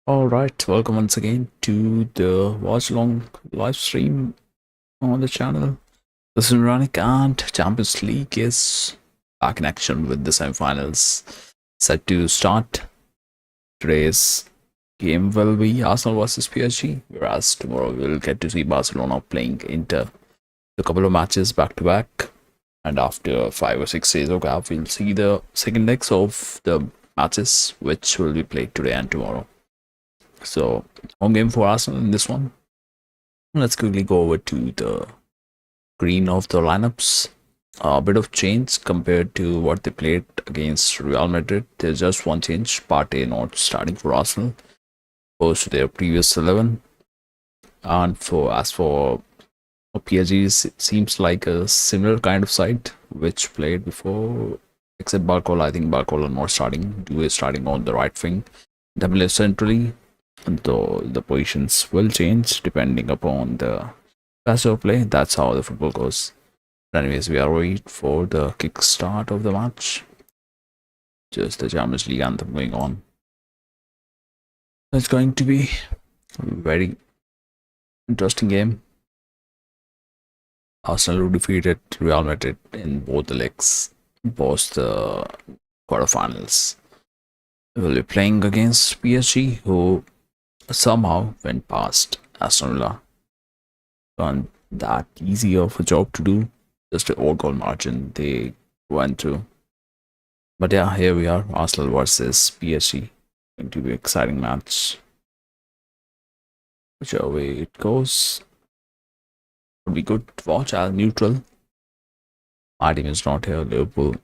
Alright, welcome once again to the Watchalong live stream on the channel. This is Ranik and Champions League is back in action with the semifinals set to start. Today's game will be Arsenal versus PSG, whereas tomorrow we'll get to see Barcelona playing Inter. A couple of matches back to back, and after 5 or 6 days of gap, we'll see the second legs of the matches which will be played today and tomorrow. So, home game for Arsenal in this one. Let's quickly go over to the green of the lineups. A bit of change compared to what they played against Real Madrid. There's just one change. Partey not starting for Arsenal, opposed to their previous 11. And as for PSG, it seems like a similar kind of side which played before, except Barcola. I think Barcola not starting. Due is starting on the right wing. Double centrally, though the positions will change depending upon the pass or play. That's how the football goes. But anyways, we are waiting for the kickstart of the match. Just the Champions League anthem going on. It's going to be a very interesting game. Arsenal defeated Real Madrid in both the legs, both the quarterfinals. We'll be playing against PSG, who somehow went past Aston Villa. And that easy of a job to do, just an 4 goal margin they went through. But yeah, here we are, Arsenal versus PSG. Going to be an exciting match. Whichever way it goes, would be good to watch as neutral. My team is not here, Liverpool.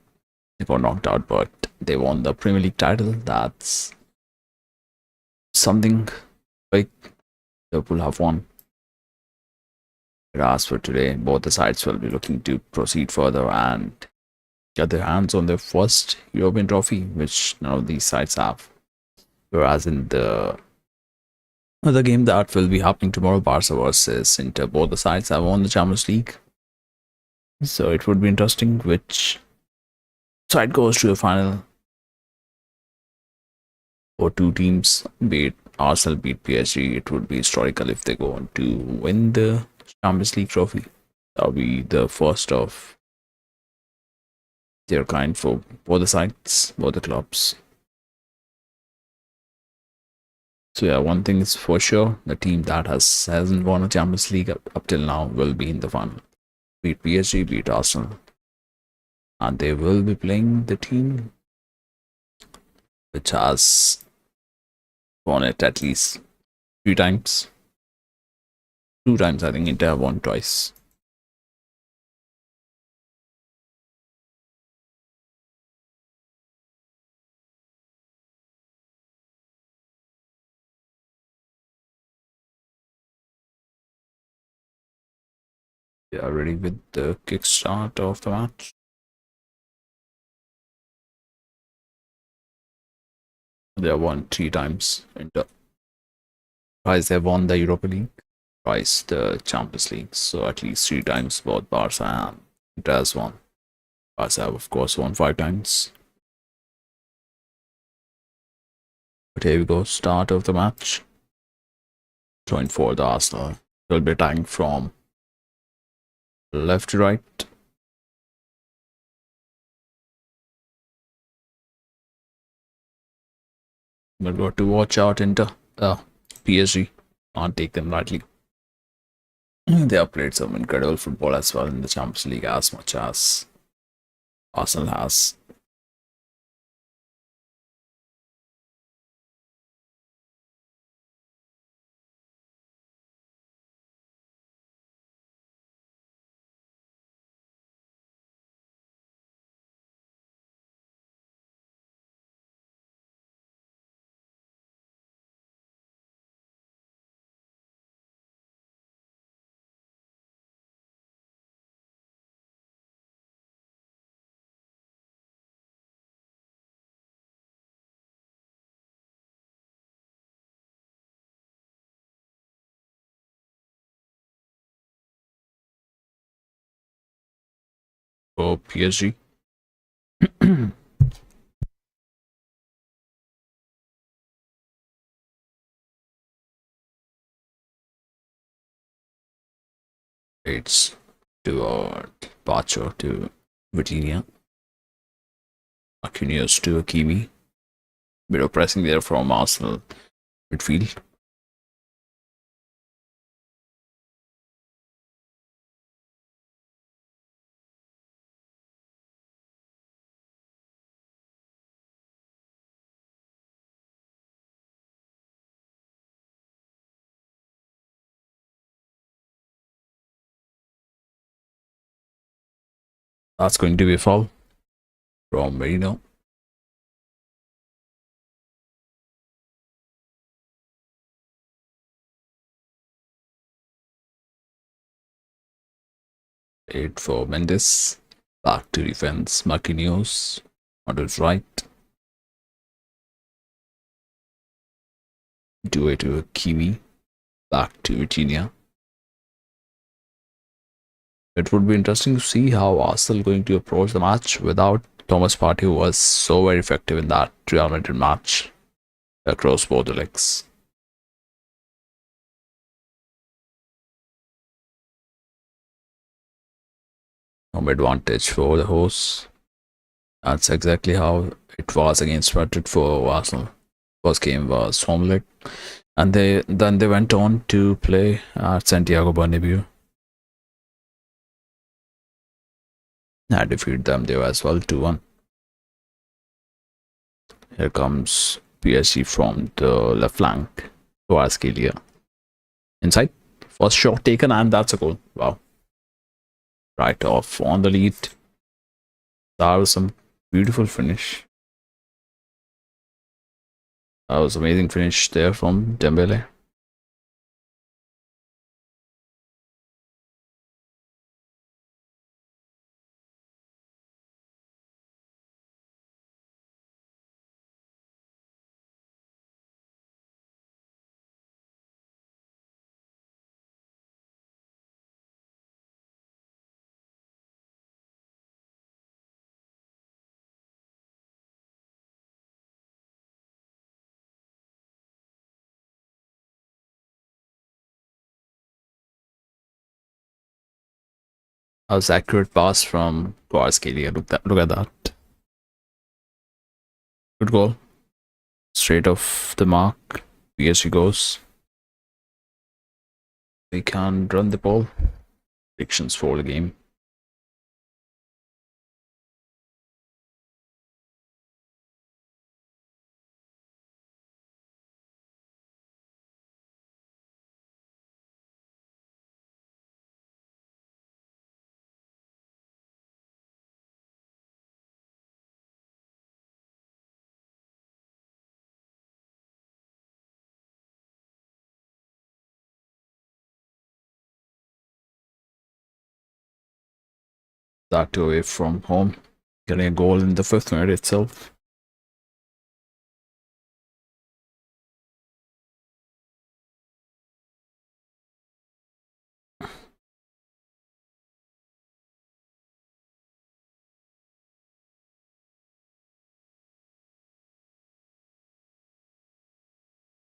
They got knocked out, but they won the Premier League title. That's something big. Liverpool have won. As for today, both the sides will be looking to proceed further and get their hands on their first European trophy, which none of these sides have. Whereas in the other game that will be happening tomorrow, Barca versus Inter, both the sides have won the Champions League. So it would be interesting which side goes to the final. For two teams, be it Arsenal, beat PSG, it would be historical if they go on to win the Champions League trophy. That would be the first of their kind for both the sides, both the clubs. So yeah, one thing is for sure: the team that hasn't won a Champions League up till now will be in the final. Beat PSG, beat Arsenal, and they will be playing the team which has won it at least 3 times. 2 times, I think Inter have won twice. They are ready with the kickstart of the match. They have won 3 times. Inter. Twice they have won the Europa League, twice the Champions League. So at least 3 times both Barca and Inter has won. Barca have of course won 5 times. But here we go, start of the match. Join for the Arsenal. Will be attacking from left to right. But got to watch out into PSG. Can't take them lightly. They have played some incredible football as well in the Champions League as much as Arsenal has. For PSG. It's toward Bacho to Virginia. Marquinhos to Hakimi. Bit of pressing there from Arsenal midfield. That's going to be a foul from Merino. Eight for Mendes. Back to defense. Marquinhos on his right. Do it to Kiwi. Back to Virginia. It would be interesting to see how Arsenal going to approach the match without Thomas Partey, who was so very effective in that Real Madrid match across both the legs. Home advantage for the hosts. That's exactly how it was against Madrid for Arsenal. First game was home leg, and they went on to play at Santiago Bernabeu. I defeat them there as well 2-1. Here comes PSG from the left flank. Kvaratskhelia inside. First shot taken, and that's a goal. Wow. Right off on the lead. That was some beautiful finish. That was amazing finish there from Dembele. That was accurate pass from Kvaratskhelia. Look at that. Good goal. Straight off the mark. PSG goes. We can run the ball. Predictions for the game. That away from home. Getting a goal in the 5th minute itself.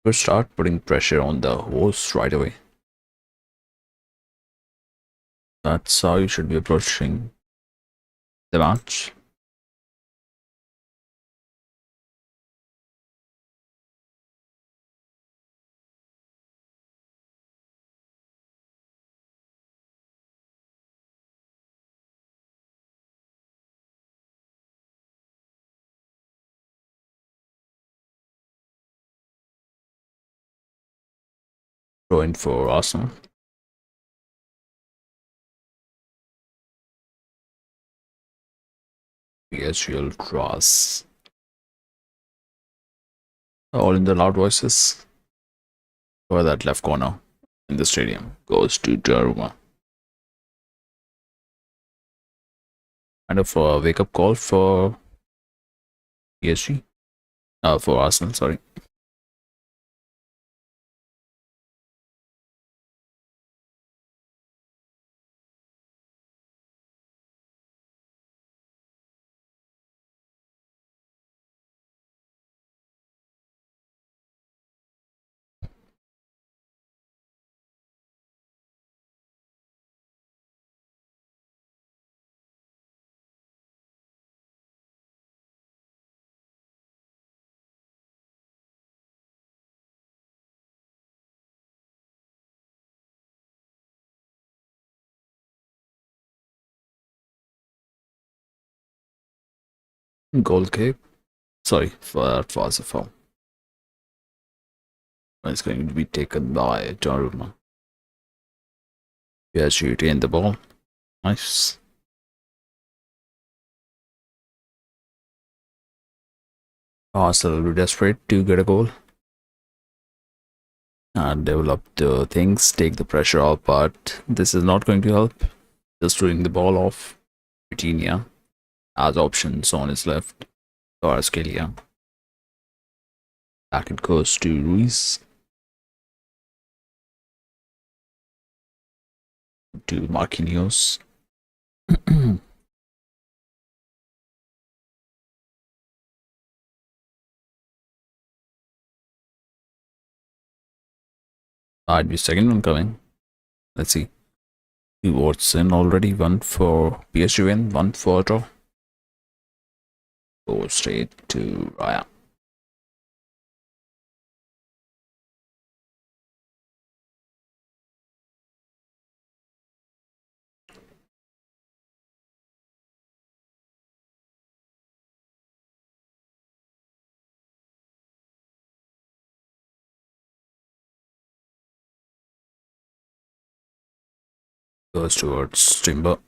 We'll start putting pressure on the host right away. That's how you should be approaching the match. Throw for Arsenal. PSG draws. All in the loud voices. For that left corner in the stadium goes to Donnarumma. Kind of a wake up call for PSG. For Arsenal, sorry. Goal kick. Sorry, that was a foul. It's going to be taken by Donnarumma. PSG retain the ball. Nice. Arsenal will be desperate to get a goal and develop the things, take the pressure off, but this is not going to help. Just throwing the ball off. Vitinha has options on his left. Kvaratskhelia. Back it goes to Ruiz. To Marquinhos. I'd be second one coming. Let's see. Two votes in already. One for PSG win, one for draw. Go straight to Raya. Goes towards Timber.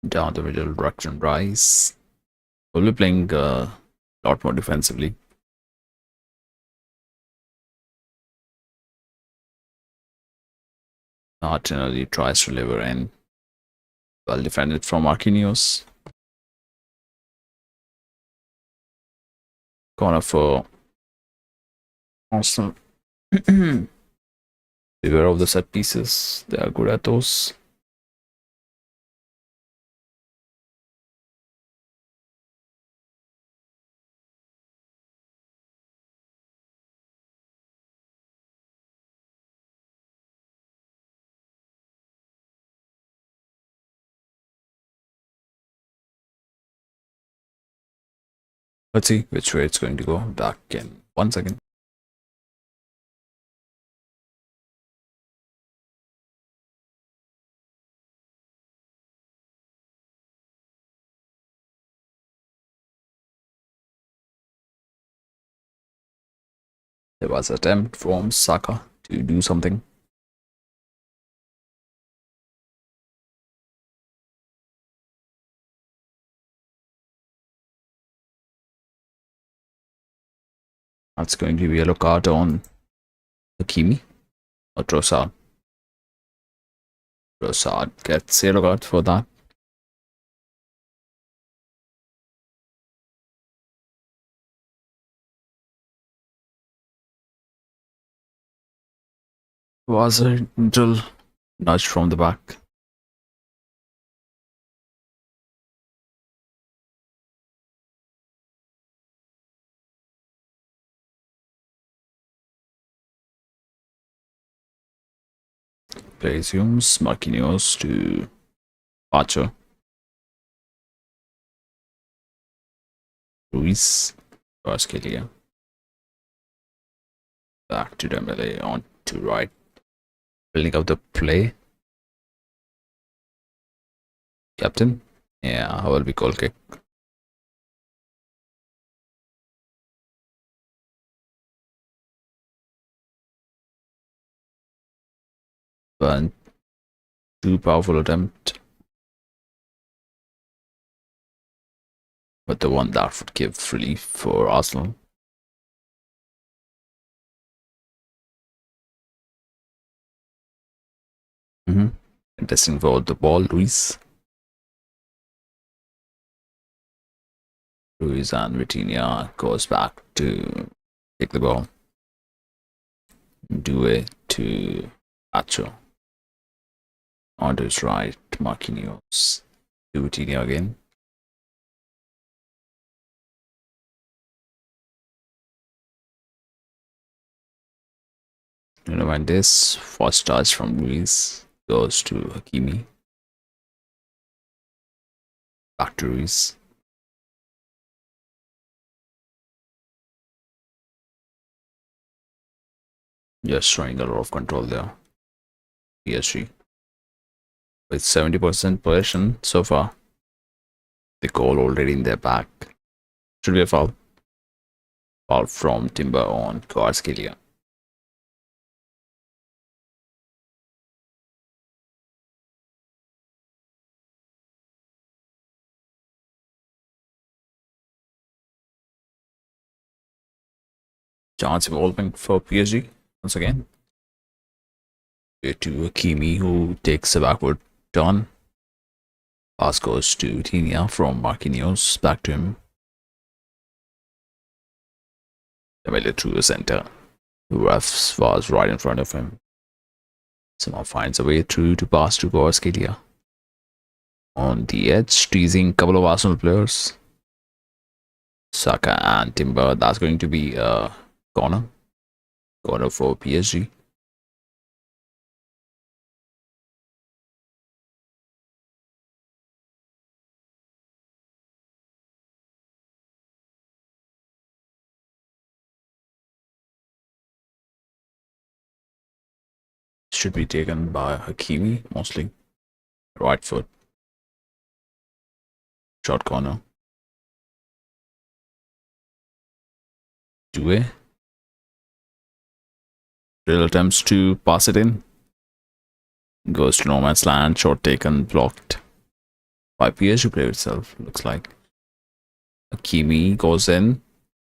Down the middle, direction Rice. We'll be playing a lot more defensively. Martinelli tries to deliver in. Well defended from Marquinhos. Corner for Arsenal. Beware of the set pieces. They are good at those. Let's see which way it's going to go. Back in 1 second. There was an attempt from Saka to do something. That's going to be a yellow card on Hakimi or Trossard. Trossard gets yellow card for that. Was a little nudge from the back. Play resumes. Marquinhos to Archer. Ruiz. Kvaratskhelia. Back to Dembele on to right. Building up the play. Captain. Yeah, how will be goal kick? But too powerful attempt. But the one that would give relief for Arsenal. Contesting for the ball, Ruiz. Ruiz and Vitinha goes back to take the ball. Do it to Acho. On to his right, Marquinhos. To Vitinha again. You know, when this first touch from Ruiz goes to Hakimi. Back to Ruiz. Just showing a lot of control there. PSG. with 70% possession so far. The goal already in their back. Should be a foul. Foul from Timber on Kvaratskhelia. Chance evolving for PSG once again. To Hakimi, who takes a backward turn. Pass goes to Tinia from Marquinhos. Back to him. Dembele through the center. The ref was right in front of him. Somehow finds a way through to pass to Kvaratskhelia. On the edge, teasing a couple of Arsenal players. Saka and Timber. That's going to be a corner. Corner for PSG. Should be taken by Hakimi mostly. Right foot. Short corner. Due. Real attempts to pass it in. Goes to no man's land. Shot taken. Blocked by PSG player itself. Looks like. Hakimi goes in.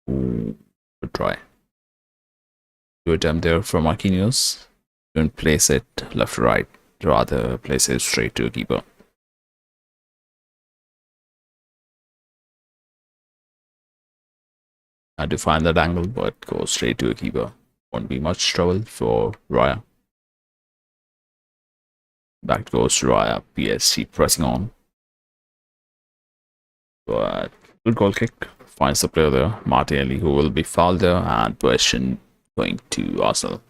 Ooh, good try. Good attempt there from Marquinhos. Don't place it left or right. Rather place it straight to a keeper. Had to find that angle, but goes straight to a keeper. Won't be much trouble for Raya. Back goes to Raya. PSG pressing on. But good goal kick. Finds the player there. Martinelli, who will be fouled there, and possession going to Arsenal.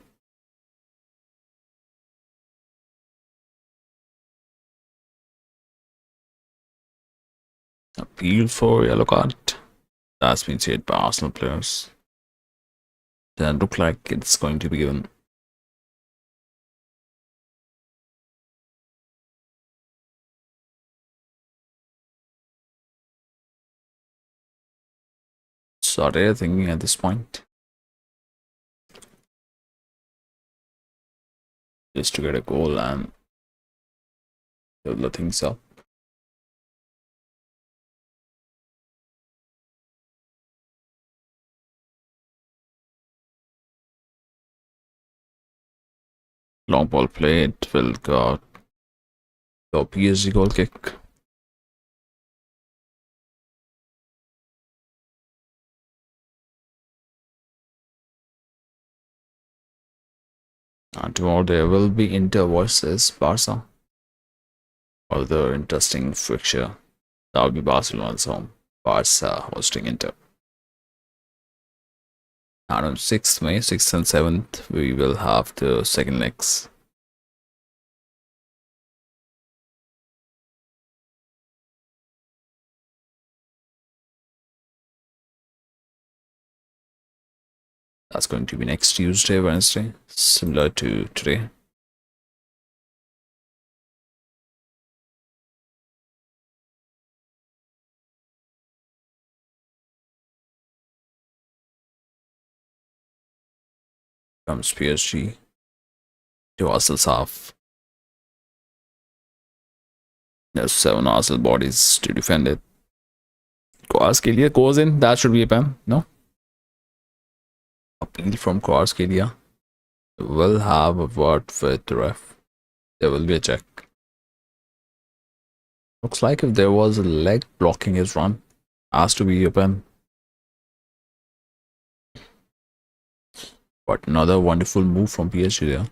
Appeal for yellow card. That's been said by Arsenal players. Doesn't look like it's going to be given. So they're thinking at this point. Just to get a goal and build the things up. Long ball play, it will go PSG goal kick. And tomorrow there will be Inter versus Barca. Other interesting fixture. That will be Barcelona's home. Barca hosting Inter. And on 6th May, 6th and 7th, we will have the second legs. That's going to be next Tuesday, Wednesday, similar to today. Comes PSG to Arsenal's half. There's 7 Arsenal bodies to defend it. Kvaratskhelia goes in. That should be a pen. No? Appeal from Kvaratskhelia. Will have a word with the ref. There will be a check. Looks like if there was a leg blocking his run, has to be a pen. But another wonderful move from PSG there.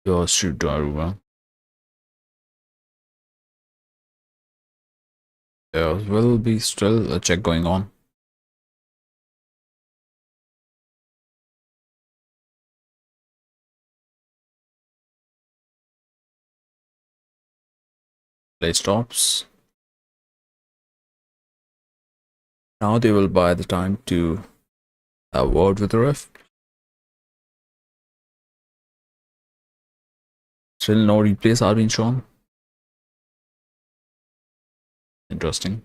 Goes to Donnarumma. There will be still a check going on. Play stops. Now they will buy the time to have a word with the ref. Still no replays are being shown. Interesting.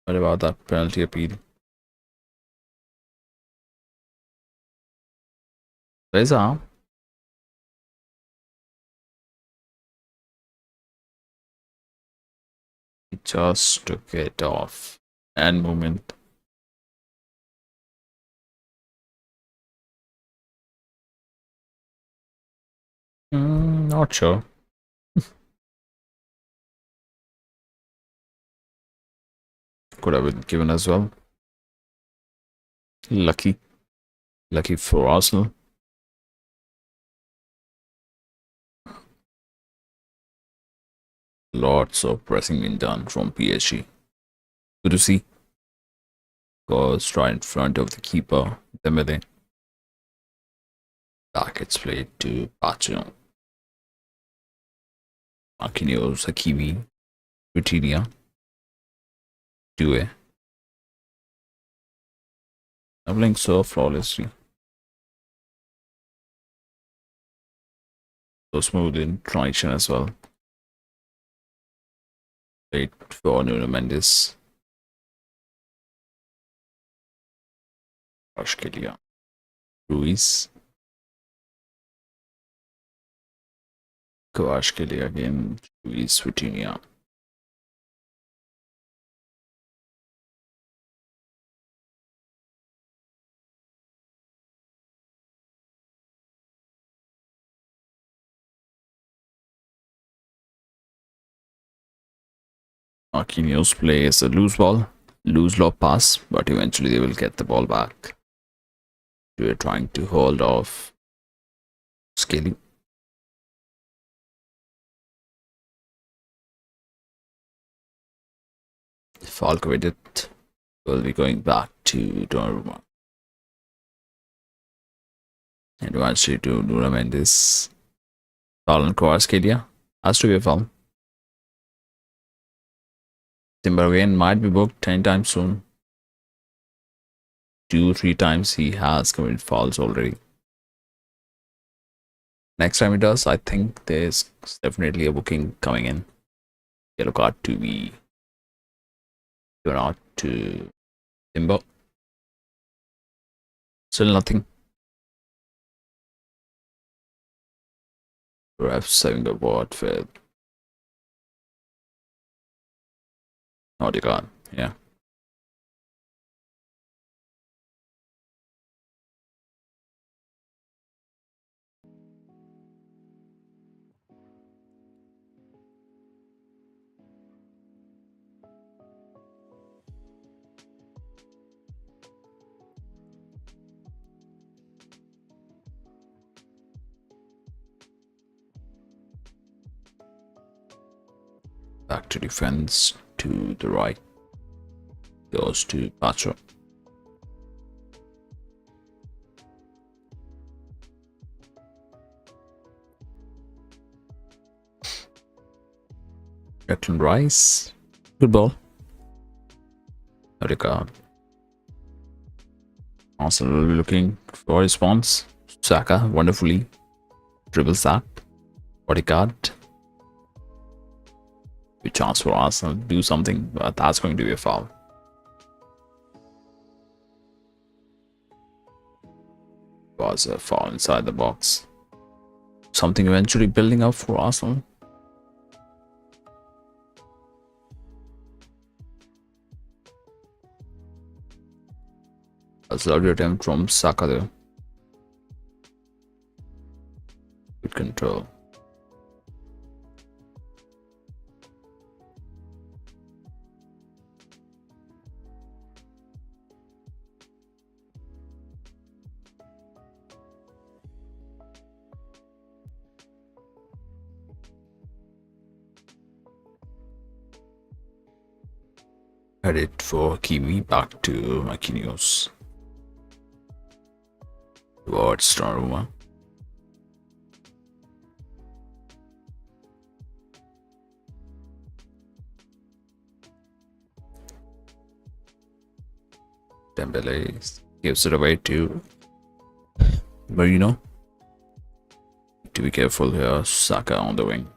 What about that penalty appeal? There's a arm. He just took it off. And movement. Not sure. Could have been given as well. Lucky. Lucky for Arsenal. Lots of pressing being done from PSG. Good to see. Goes right in front of the keeper, Dembele. Back it's played to Watchalong. Marquinhos, Hakimi, Vitinha, Due. Doubling so flawlessly. So smooth in transition as well. Played for Nuno Mendes. Ashkelia. Ruiz. Kvaratskhelia again. Ruiz, Vitinha. Marquinhos plays a loose ball, loose lob pass, but eventually they will get the ball back. We're trying to hold off Scaly. Foul committed. Will be going back to Donnarumma. Advance to Nuno Mendes. Foul on Kvaratskhelia. Has to be a foul. Timber again might be booked anytime soon. 2-3 times he has committed fouls already. Next time he does, I think there's definitely a booking coming in. Yellow card to be given out to Timber. Still nothing. Refs having a word with Odegaard. Yeah. Back to defense to the right. Goes to Pacho. Declan Rice. Good ball. Odegaard. Arsenal will be looking for a response. Saka wonderfully dribbles that. Odegaard. Good chance for Arsenal to do something, but that's going to be a foul. Was a foul inside the box. Something eventually building up for Arsenal. That's a lovely attempt from Saka there. Good control. Headed for Kiwi, back to Marquinhos. Towards Donnarumma. Dembele gives it away to Marino. To be careful here, Saka on the wing.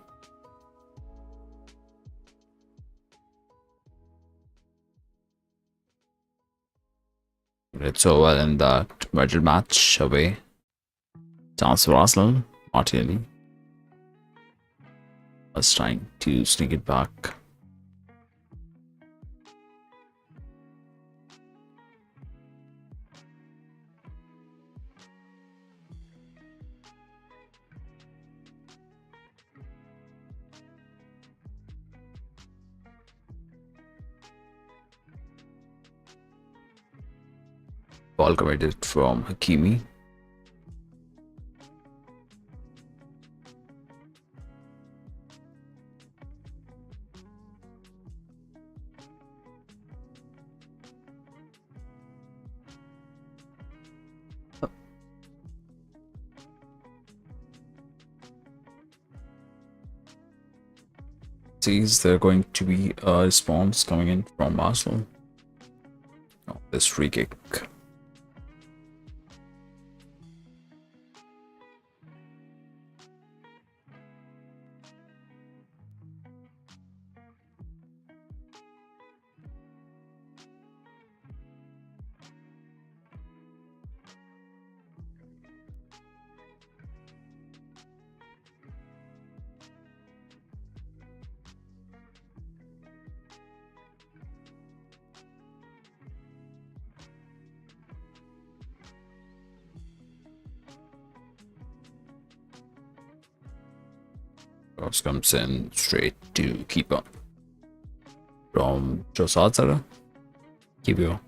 It's so well in that Madrid match away. Chance for Arsenal, Martinelli was trying to sneak it back. Ball committed from Hakimi. Sees there going to be a response coming in from Arsenal. Oh, this free kick. Cross comes in straight to keeper. From Trossard. Keeper.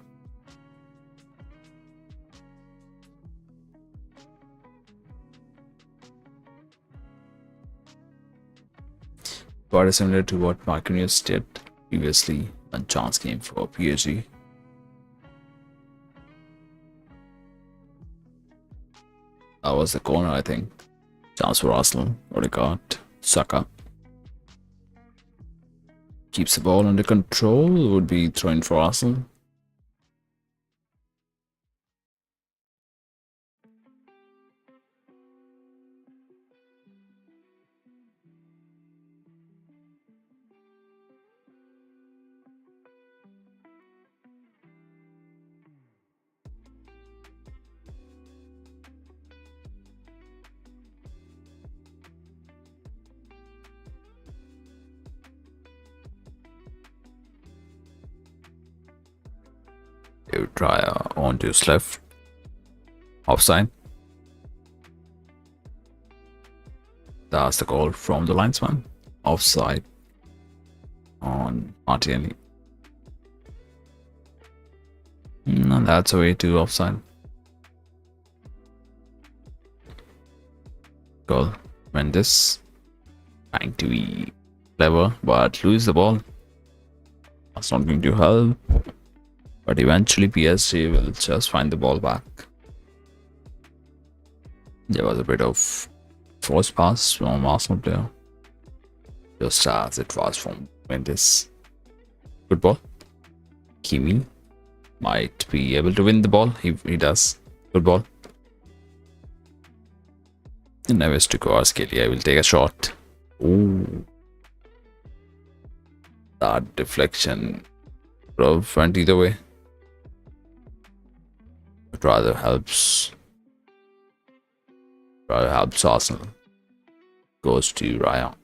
Very similar to what Marquinhos did previously when chance came for PSG. That was the corner, I think. Chance for Arsenal. Odegaard. Saka. Keeps the ball under control. Would be thrown for Arsenal. They would try on to his left. Offside. That's the goal from the linesman. Offside on Martinelli. And that's a way to offside. Goal. Mendes trying to be clever, but lose the ball. That's not going to help. But eventually PSG will just find the ball back. There was a bit of forced pass from Arsenal player. Just as it was from Mendes. Good ball. Kimi might be able to win the ball. He does. Good ball. Neves to Kvaratskhelia. I will take a shot. Ooh. That deflection went either way. It rather helps Arsenal. Goes to Raya.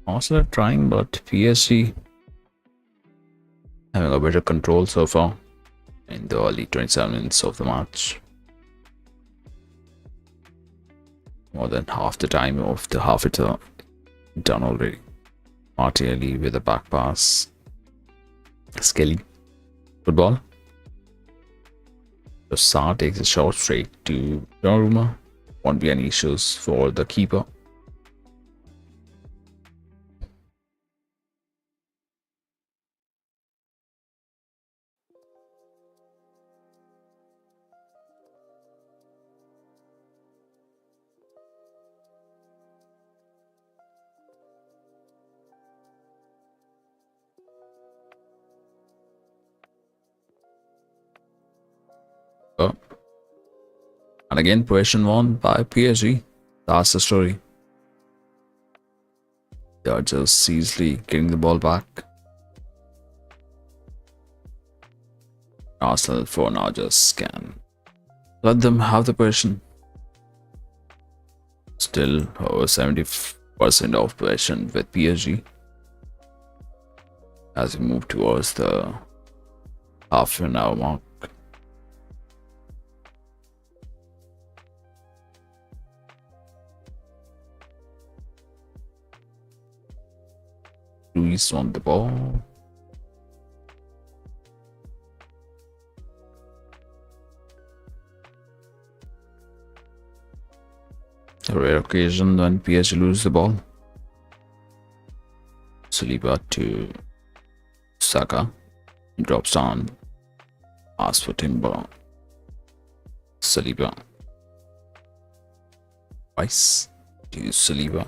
Arsenal trying, but PSG having a better control so far in the early 27 minutes of the match. More than half the time of the half it done already. Martinelli with a back pass. Skelly. Good ball. Trossard takes a shot straight to Donnarumma. Won't be any issues for the keeper. And again, possession won by PSG. That's the story. They are just easily getting the ball back. Arsenal for now just can let them have the possession. Still over 70% of possession with PSG as we move towards the half an hour mark. Luis on the ball. A rare occasion when PSG lose the ball. Saliba to Saka. He drops down. Pass for Timber. Saliba. Rice to Saliba.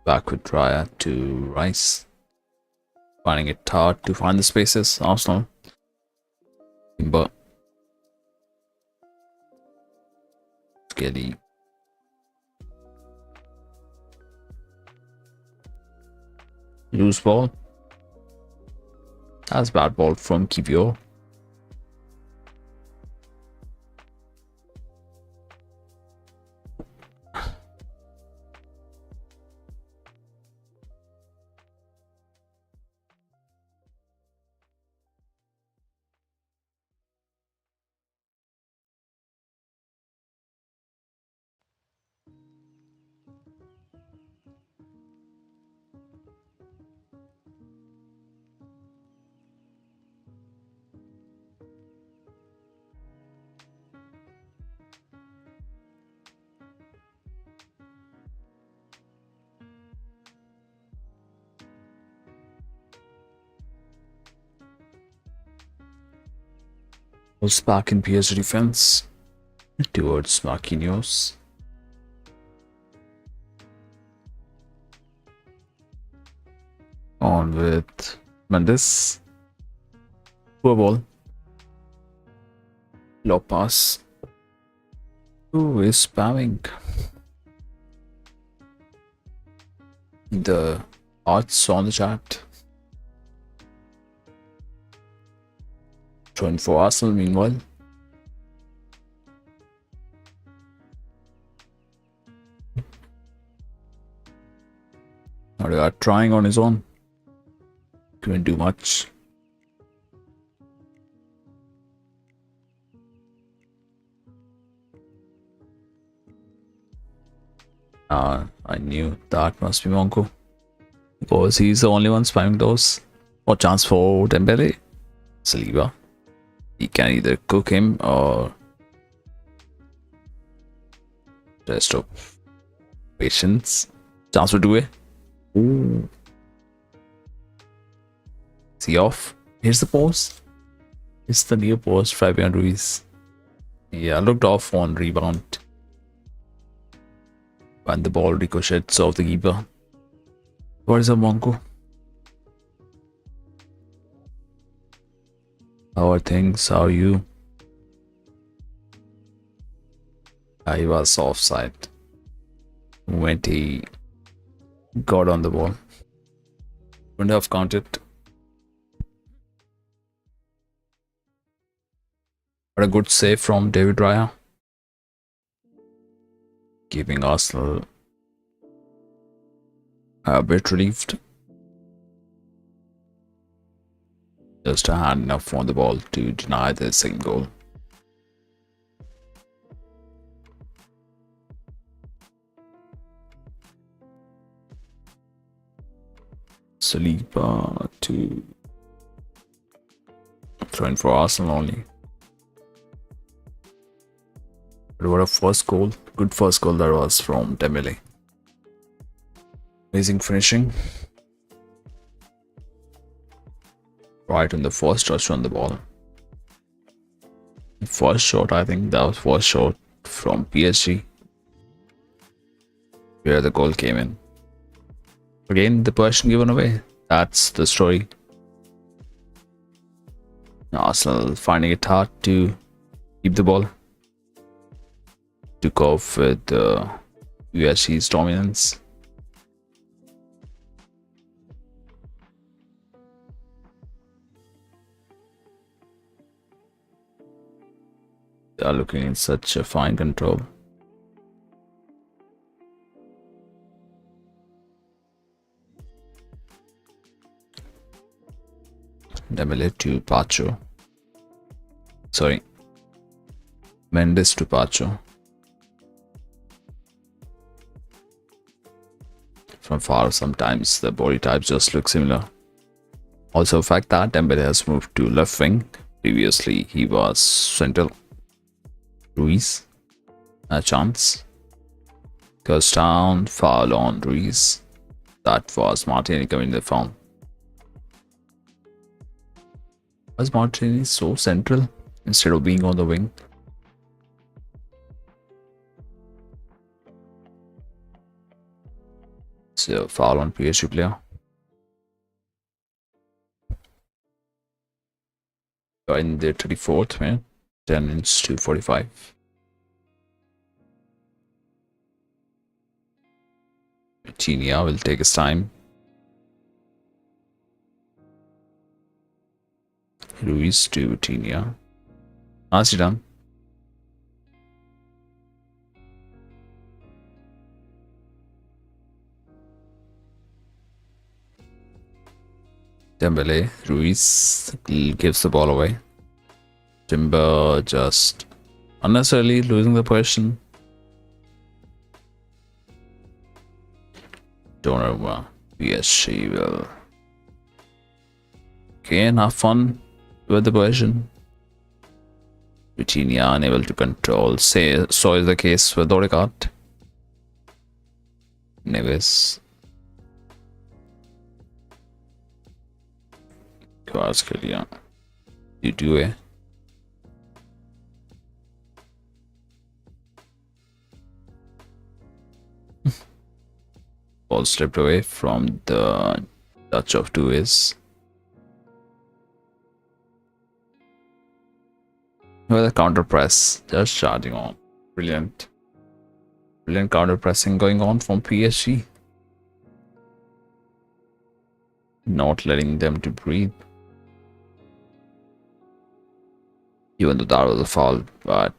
Back with Raya to Rice. Finding it hard to find the spaces. Arsenal. Timber. Skelly. Loose ball. That's bad ball from Kivio. Was back in PSG defense towards Marquinhos. On with Mendes. Poor ball. Low pass. Who is spamming? The odds on the chat. Trying for Arsenal meanwhile. Odegaard trying on his own. Couldn't do much. I knew that must be Monko. Because he's the only one spamming those. What chance for Dembele? Saliba. He can either cook him or rest of patience. Chance for Due. Ooh. See off. Here's the post. It's the near post, Fabian Ruiz. Yeah, looked off on rebound. And the ball ricochets off the keeper. What is up, Monko? How are things? How are you? He was offside. When he got on the ball. Wouldn't have counted. But a good save from David Raya. Keeping Arsenal a bit relieved. Just a hand enough on the ball to deny the second goal. Saliba to throw in for Arsenal only. But what a first goal. Good first goal that was from Dembele. Amazing finishing. Right on the first touch on the ball. First shot, I think that was first shot from PSG. where the goal came in. Again, the possession given away. That's the story. Arsenal finding it hard to keep the ball. Took off with USG's dominance. They are looking in such a fine control. Dembele to Pacho. Sorry. Mendes to Pacho. From far, sometimes the body types just look similar. Also, the fact that Dembele has moved to left wing. Previously, he was central. Ruiz. A chance. Goes down, foul on Ruiz. That was Martinelli coming in the form. Was Martinelli so central instead of being on the wing? So foul on PSG player. In the 34th minute, 10 minutes to 45. Vitinha will take his time. Ruiz to Vitinha. Nicely done. Dembele, Ruiz gives the ball away. Timber just unnecessarily losing the possession. Donnarumma, PSG will again have fun with the possession. Vitinha unable to control. So is the case with Odegaard. Neves. Kvaratskhelia. You do it. Ball slipped away from the touch of Dues. With a counter press, just charging on. Brilliant. Brilliant counter pressing going on from PSG. Not letting them to breathe. Even though that was a foul, but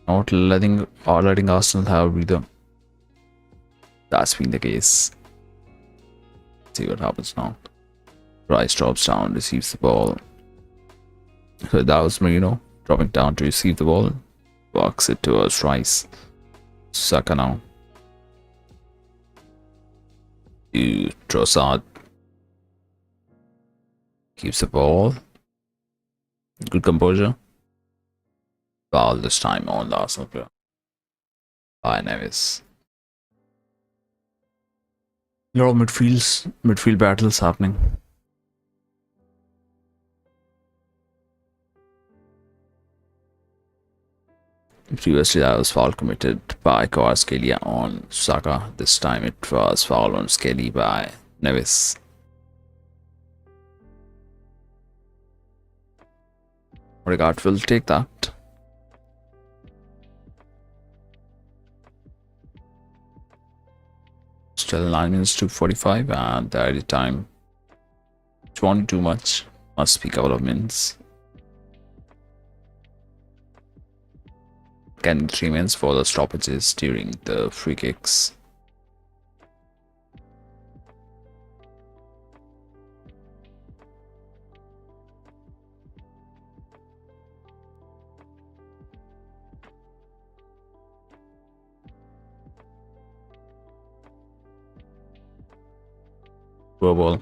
not letting Arsenal have a breather. That's been the case. See what happens now. Rice drops down, receives the ball. So that was Marino dropping down to receive the ball. Walks it towards Rice. Saka now. To Trossard. Keeps the ball. Good composure. Foul this time on the Arsenal player. By Neves. A lot of midfield battles happening. Previously, that was foul committed by Kvaratskhelia on Saka. This time, it was foul on Skelly by Neves. Odegaard will take that. Still 9 minutes to 45, and the added time 20 too much. Must be a couple of minutes. Can 3 minutes for the stoppages during the free kicks. Ball.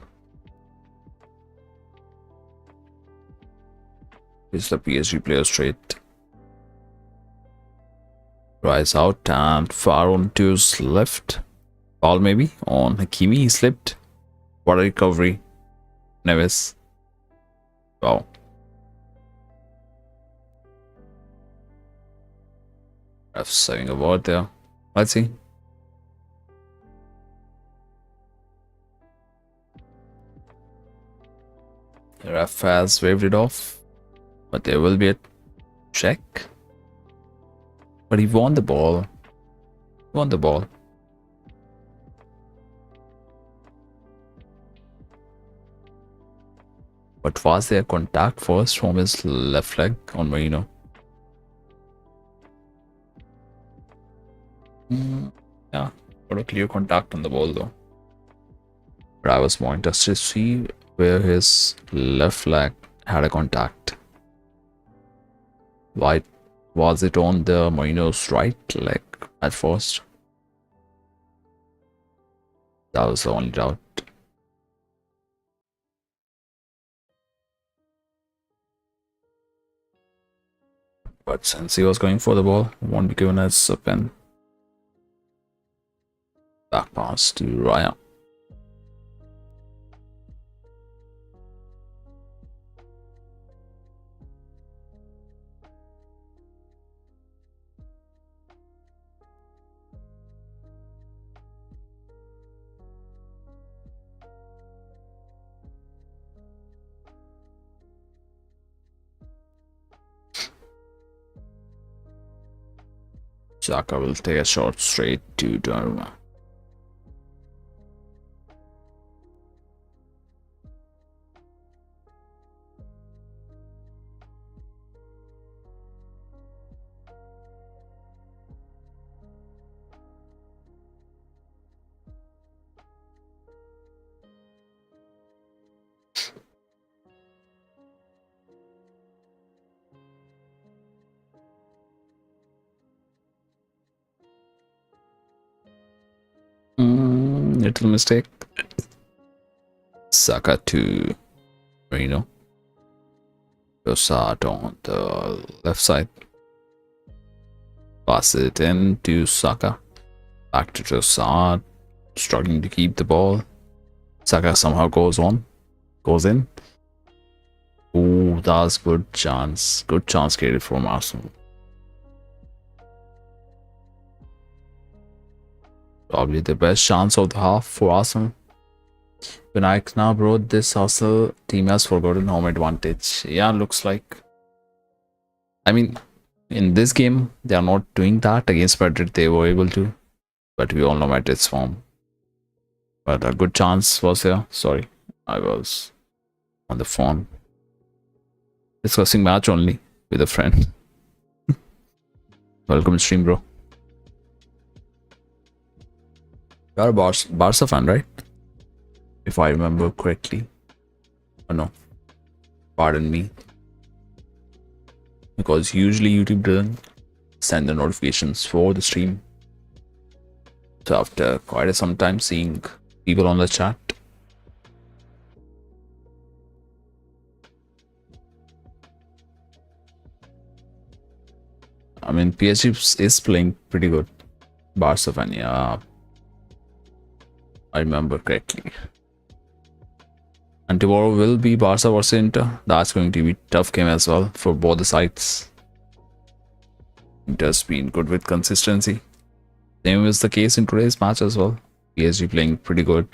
Is the PSG player straight. Rise out and far on to his left. Ball maybe on Hakimi. He slipped. What a recovery. Neves. Wow. Ref's having a word there. Let's see. The ref has waved it off, but there will be a check. But he won the ball. Won the ball. But was there contact first from his left leg on Marino? Yeah, got a clear contact on the ball though. But I was more interested to see where his left leg had a contact. Why was it on the Marino's right leg at first? That was the only doubt. But since he was going for the ball, won't be given as a pen. Back pass to Raya. Xhaka will take a shot straight to Donnarumma. Little mistake. Saka to Marino. Trossard on the left side. Pass it in to Saka. Back to Trossard. Struggling to keep the ball. Saka somehow goes in. Oh, that was good chance. Good chance created from Arsenal. Probably the best chance of the half for Arsenal. When I now brought this Arsenal team has forgotten home advantage. Yeah, looks like. I mean, in this game, they are not doing that. Against Madrid, they were able to. But we all know Madrid's form. But a good chance was here. Sorry, I was on the phone. Discussing match only with a friend. Welcome to stream, bro. You're a Barca fan, right? If I remember correctly. Oh no. Pardon me. Because usually YouTube doesn't send the notifications for the stream. So after quite some time seeing people on the chat. I mean, PSG is playing pretty good. Barca fan, yeah. I remember correctly. And tomorrow will be Barca versus Inter. That's going to be a tough game as well for both the sides. Inter's been good with consistency. Same is the case in today's match as well. PSG playing pretty good.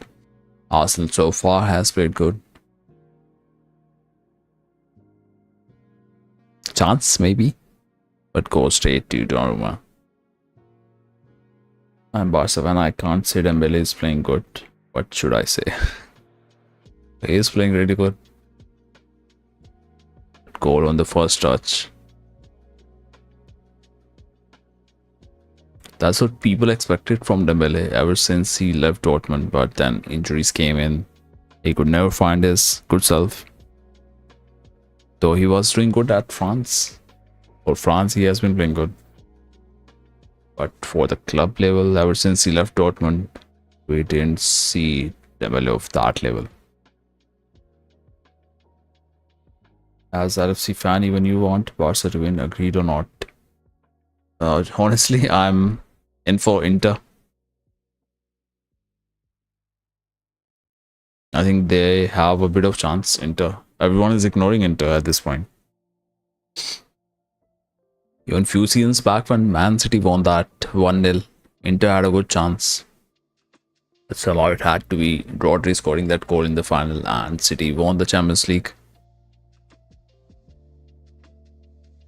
Arsenal so far has played good. Chance maybe, but go straight to Donnarumma. I'm Barca fan. I can't say Dembele is playing good. What should I say? He is playing really good. Goal on the first touch. That's what people expected from Dembele ever since he left Dortmund, but then injuries came in. He could never find his good self. Though he was doing good at France. For France, he has been playing good. But for the club level, ever since he left Dortmund, we didn't see Dembele of that level. As RFC fan, even you want Barca to win, agreed or not? Honestly, I'm in for Inter. I think they have a bit of chance, Inter. Everyone is ignoring Inter at this point. Even few seasons back when Man City won that 1-0, Inter had a good chance. But somehow it had to be Rodri scoring that goal in the final and City won the Champions League.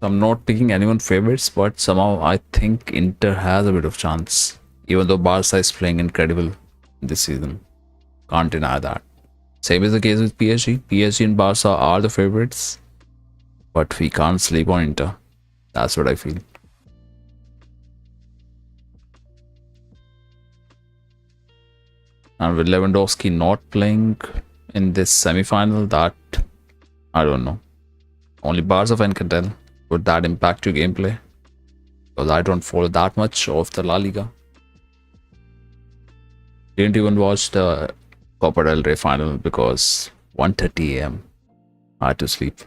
I'm not picking anyone favorites, but somehow I think Inter has a bit of chance. Even though Barca is playing incredible this season. Can't deny that. Same is the case with PSG. PSG and Barca are the favorites, but we can't sleep on Inter. That's what I feel. And with Lewandowski not playing in this semi-final, that I don't know. Only Barca fan can tell. Would that impact your gameplay? Because I don't follow that much of the La Liga. Didn't even watch the Copa del Rey final because 1:30 a.m. I had to sleep.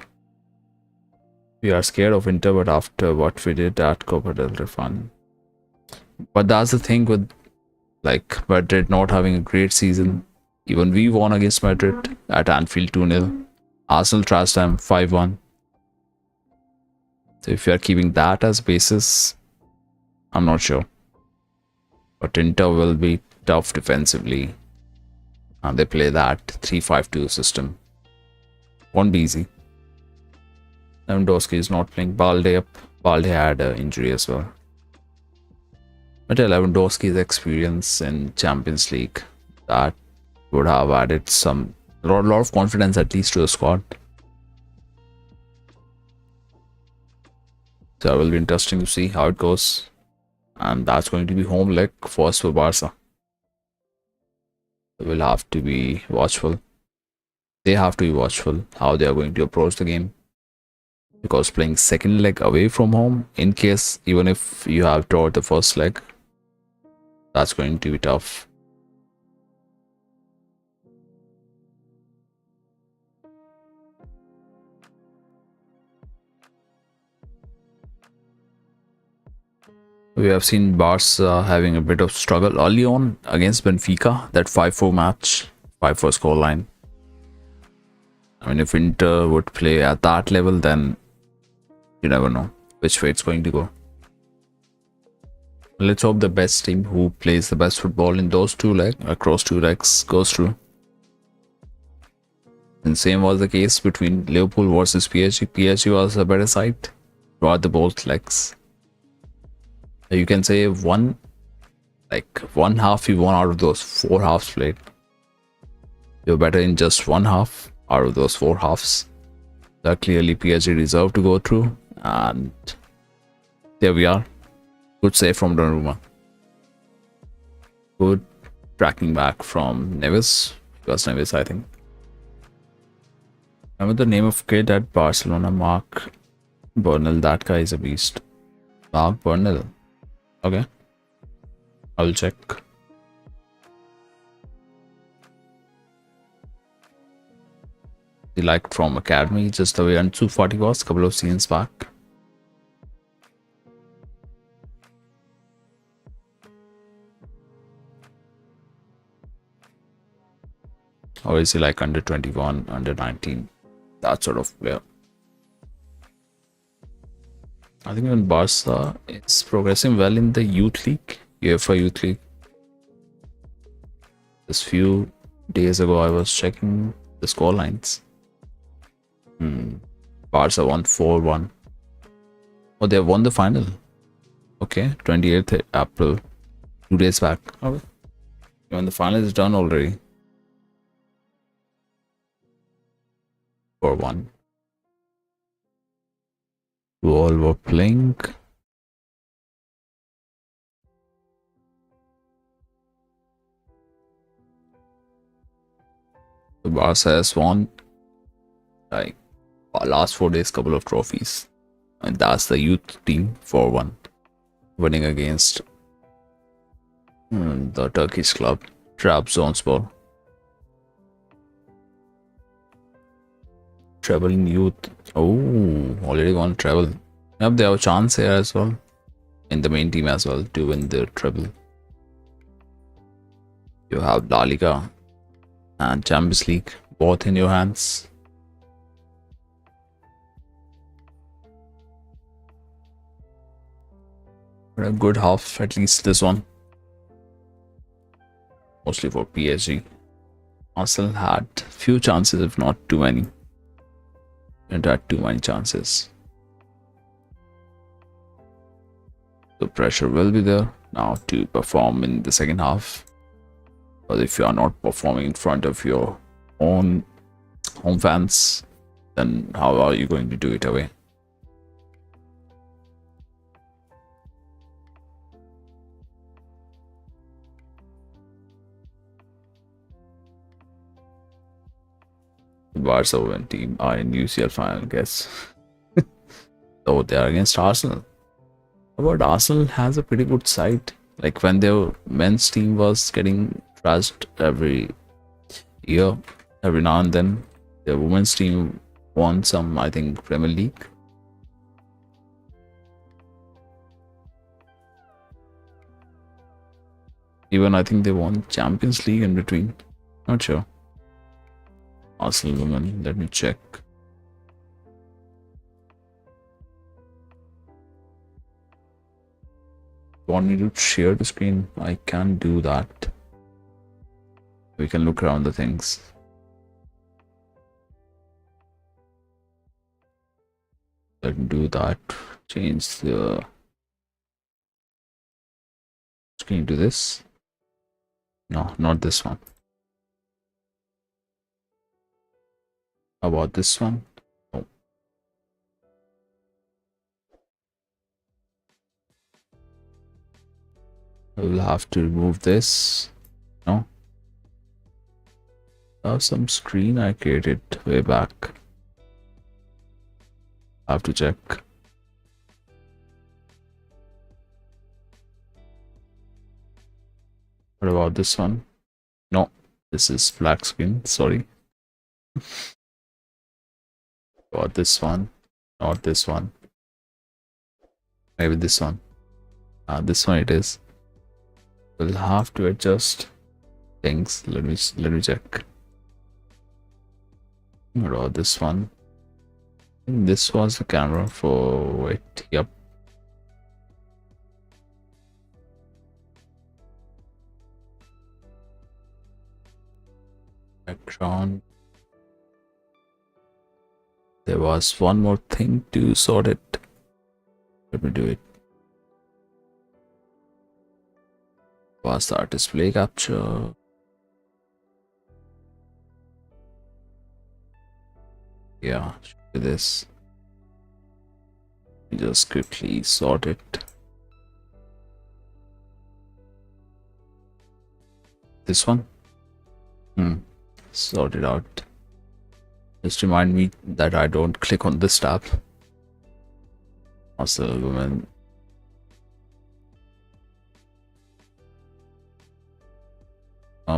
We are scared of Inter, but after what we did at Copa del Rey final. But that's the thing with like Madrid not having a great season. Even we won against Madrid at Anfield 2-0. Arsenal trashed them 5-1. So if you are keeping that as basis, I'm not sure. But Inter will be tough defensively. And they play that 3-5-2 system. Won't be easy. Lewandowski is not playing. Balde up. Balde had an injury as well. But Lewandowski's experience in Champions League, that would have added some lot of confidence at least to the squad. So it will be interesting to see how it goes. And that's going to be home leg first for Barca. We'll have to be watchful. They have to be watchful how they are going to approach the game. Because playing second leg away from home, in case even if you have drawn the first leg, that's going to be tough. We have seen Barca having a bit of struggle early on against Benfica, that 5-4 match, 5-4 scoreline. I mean, if Inter would play at that level, then you never know which way it's going to go. Let's hope the best team who plays the best football in those across two legs goes through. And same was the case between Liverpool versus PSG. PSG was a better side throughout the both legs. You can say one half you won out of those 4 halves played. You're better in just 1 half out of those 4 halves. That clearly PSG deserved to go through, and there we are. Good save from Donnarumma. Good tracking back from Neves. It was Neves, I think. Remember the name of kid at Barcelona, Mark Bernal. That guy is a beast. Mark Bernal. Okay. I'll check. He liked from Academy, just the way Ansu Fati was a couple of seasons back. Or is he like under 21, under 19? That sort of player. I think even Barca is progressing well in the Youth League, UEFA Youth League. Just few days ago, I was checking the score lines. Barca won 4-1. Oh, they won the final. Okay, 28th April, 2 days back. Okay. Even the final is done already. 4-1. Who all were playing? The Barca has won like last 4 days couple of trophies, and that's the youth team 4-1, winning against the Turkish club Trabzonspor. Treble in youth. Oh, already won treble. Yep, they have a chance here as well in the main team as well to win the treble. You have La Liga and Champions League both in your hands. But a good half, at least this one. Mostly for PSG. Arsenal had few chances, if not too many. And had too many chances. The pressure will be there now to perform in the second half. But if you are not performing in front of your own home fans, then how are you going to do it away? The Barca women team are in UCL final, I guess. So they are against Arsenal. But Arsenal has a pretty good side. Like when their men's team was getting trashed every year, every now and then, their women's team won some, I think, Premier League. Even I think they won Champions League in between. Not sure. Arsenal women, let me check. Want me to share the screen? I can do that. We can look around the things. Let me do that. Change the screen to this. No, not this one. How about this one? No. I will have to remove this. No. Some screen I created way back. I have to check. What about this one? No, this is black screen. Sorry. About this one, not this one. Maybe this one. This one it is. We'll have to adjust things. Let me check. What about this one? I think this was the camera for it. Yep. Background. There was one more thing to sort it. Let me do it. Was our display capture? Yeah, do this. Just quickly sort it. This one? Sort it out. Just remind me that I don't click on this tab. Also, women.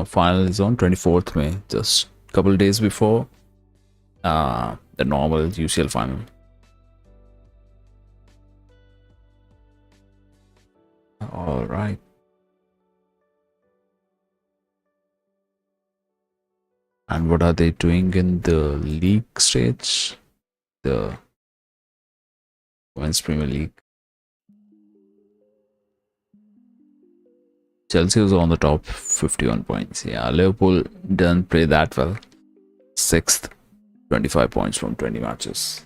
Final is on 24th May, just a couple days before the normal UCL final. All right. And what are they doing in the league stage? The Women's Premier League. Chelsea was on the top, 51 points. Yeah, Liverpool didn't play that well. 6th, 25 points from 20 matches.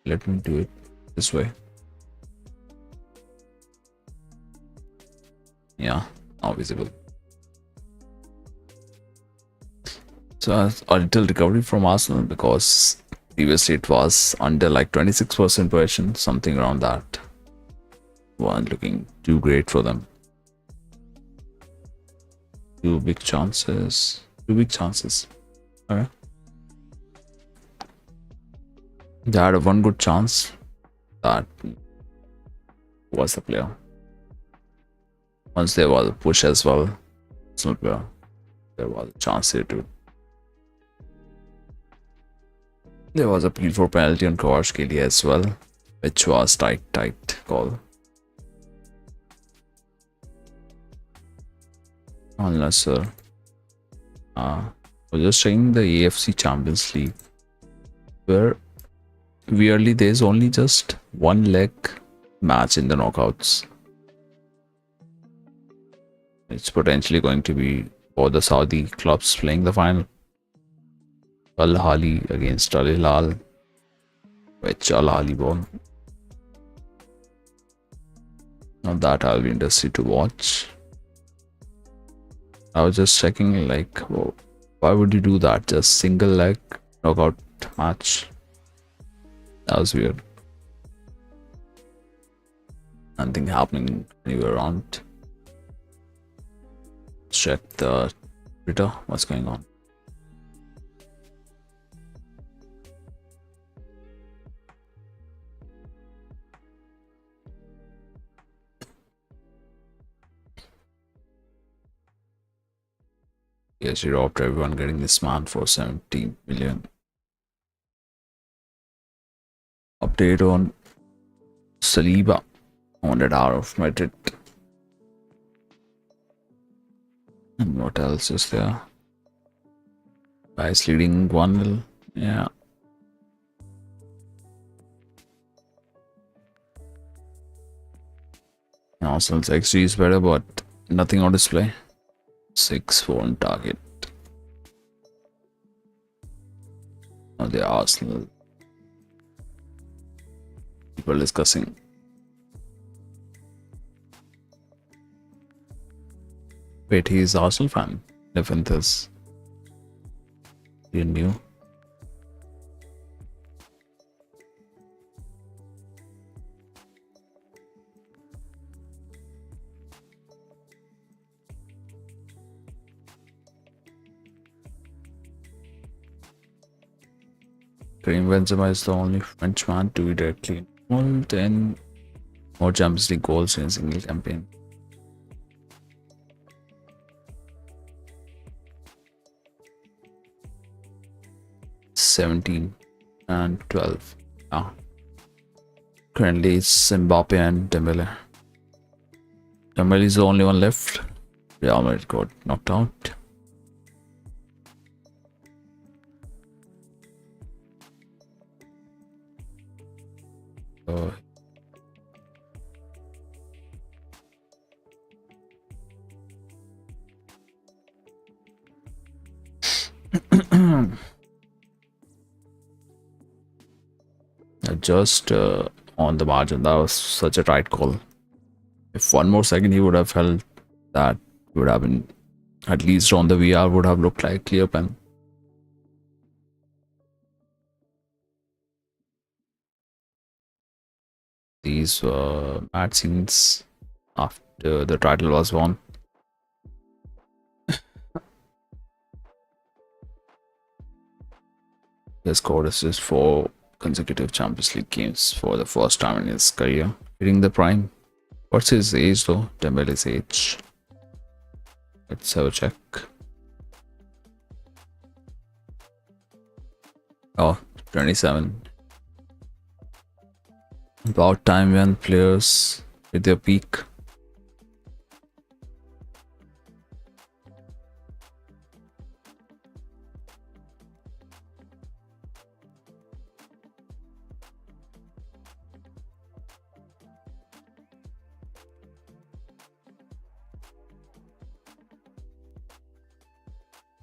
Let me do it this way. Yeah, now visible. So a little recovery from Arsenal because previously it was under like 26% possession, something around that. Wasn't looking too great for them. Two big chances. Okay. They had one good chance. That was the player. Once there was a push as well, there was a chance here too. There was a appeal for penalty on Kvaratskhelia as well, which was tight call. Unless sir. We're just checking the AFC Champions League, where weirdly there's only just one leg match in the knockouts. It's potentially going to be for the Saudi clubs playing the final. Al Ahly against Al Hilal, which Al Ahly won. Now that I'll be interested to watch. I was just checking, like, why would you do that? Just single leg knockout match. That was weird. Nothing happening anywhere around. Check the Twitter. What's going on? PSG robbed everyone, getting this man for 70 million. Update on Saliba wanted out of Madrid. And what else is there? Guys leading 1-0. Yeah. Arsenal's XG is better, but nothing on display. 6-4 on target. Now the Arsenal people discussing. Wait, he's Arsenal fan. Defenders. You knew. Karim Benzema is the only Frenchman to be directly involved in more Champions League goals in a single campaign. (17 and 12). Currently it's Mbappe and Dembele. Dembele is the only one left. Real Madrid got knocked out. Just on the margin, that was such a tight call. If one more second he would have held, that would have been, at least on the VR, would have looked like clear pen. These were mad scenes after the title was won. He scored assists for consecutive Champions League games for the first time in his career, hitting the prime. What's his age though? Dembele's age. Let's have a check. Oh, 27. About time when players hit their peak.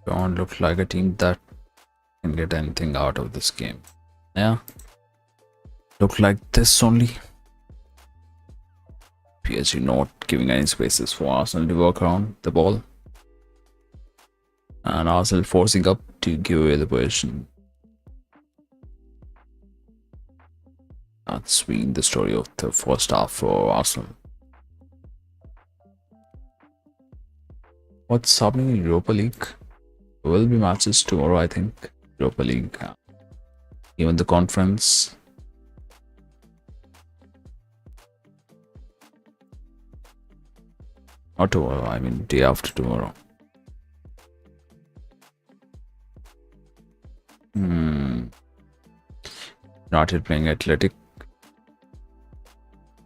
Don't look like a team that can get anything out of this game. Yeah. Look like this only. PSG not giving any spaces for Arsenal to work around the ball. And Arsenal forcing up to give away the possession. That's been the story of the first half for Arsenal. What's happening in Europa League? There will be matches tomorrow, I think. Europa League. Even the conference. Not tomorrow, I mean day after tomorrow. United playing Athletic.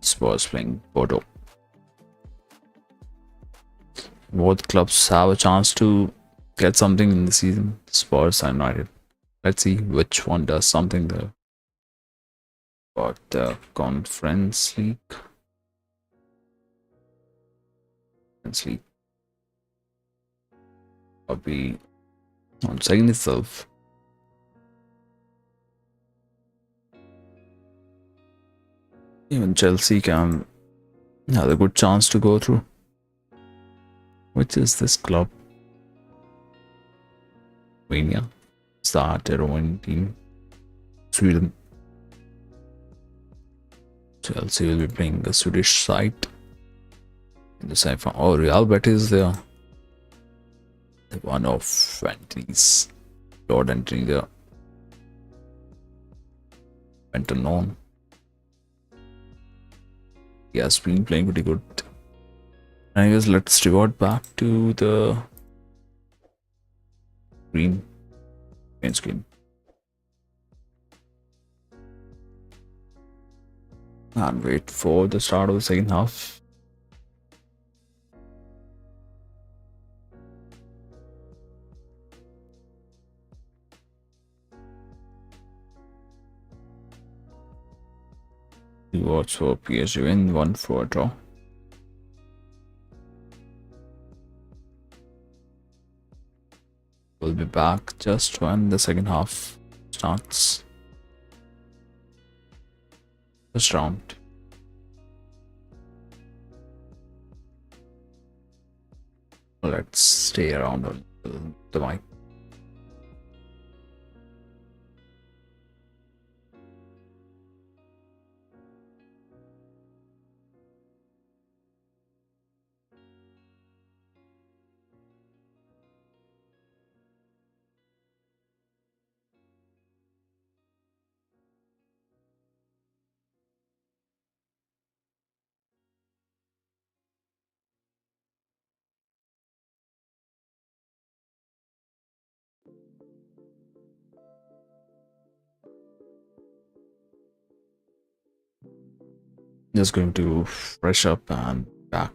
Spurs playing Bordeaux. Both clubs have a chance to get something in the season. Spurs and United. Let's see which one does something there. But the Conference League. Or be on second itself. Even Chelsea can Another good chance to go through. Which is this club? Romania. Start a Romanian team. Sweden. Chelsea will be playing the Swedish side in the semifinal. Oh, Real Betis there. The one of Anthony's. Lord Anthony there. Went unknown. He has been playing pretty good. Anyways, let's revert back to the main screen. And wait for the start of the second half. Two votes for PSG win, one for a draw. We'll be back just when the second half starts. First round. Let's stay around on the mic. Just going to fresh up and back.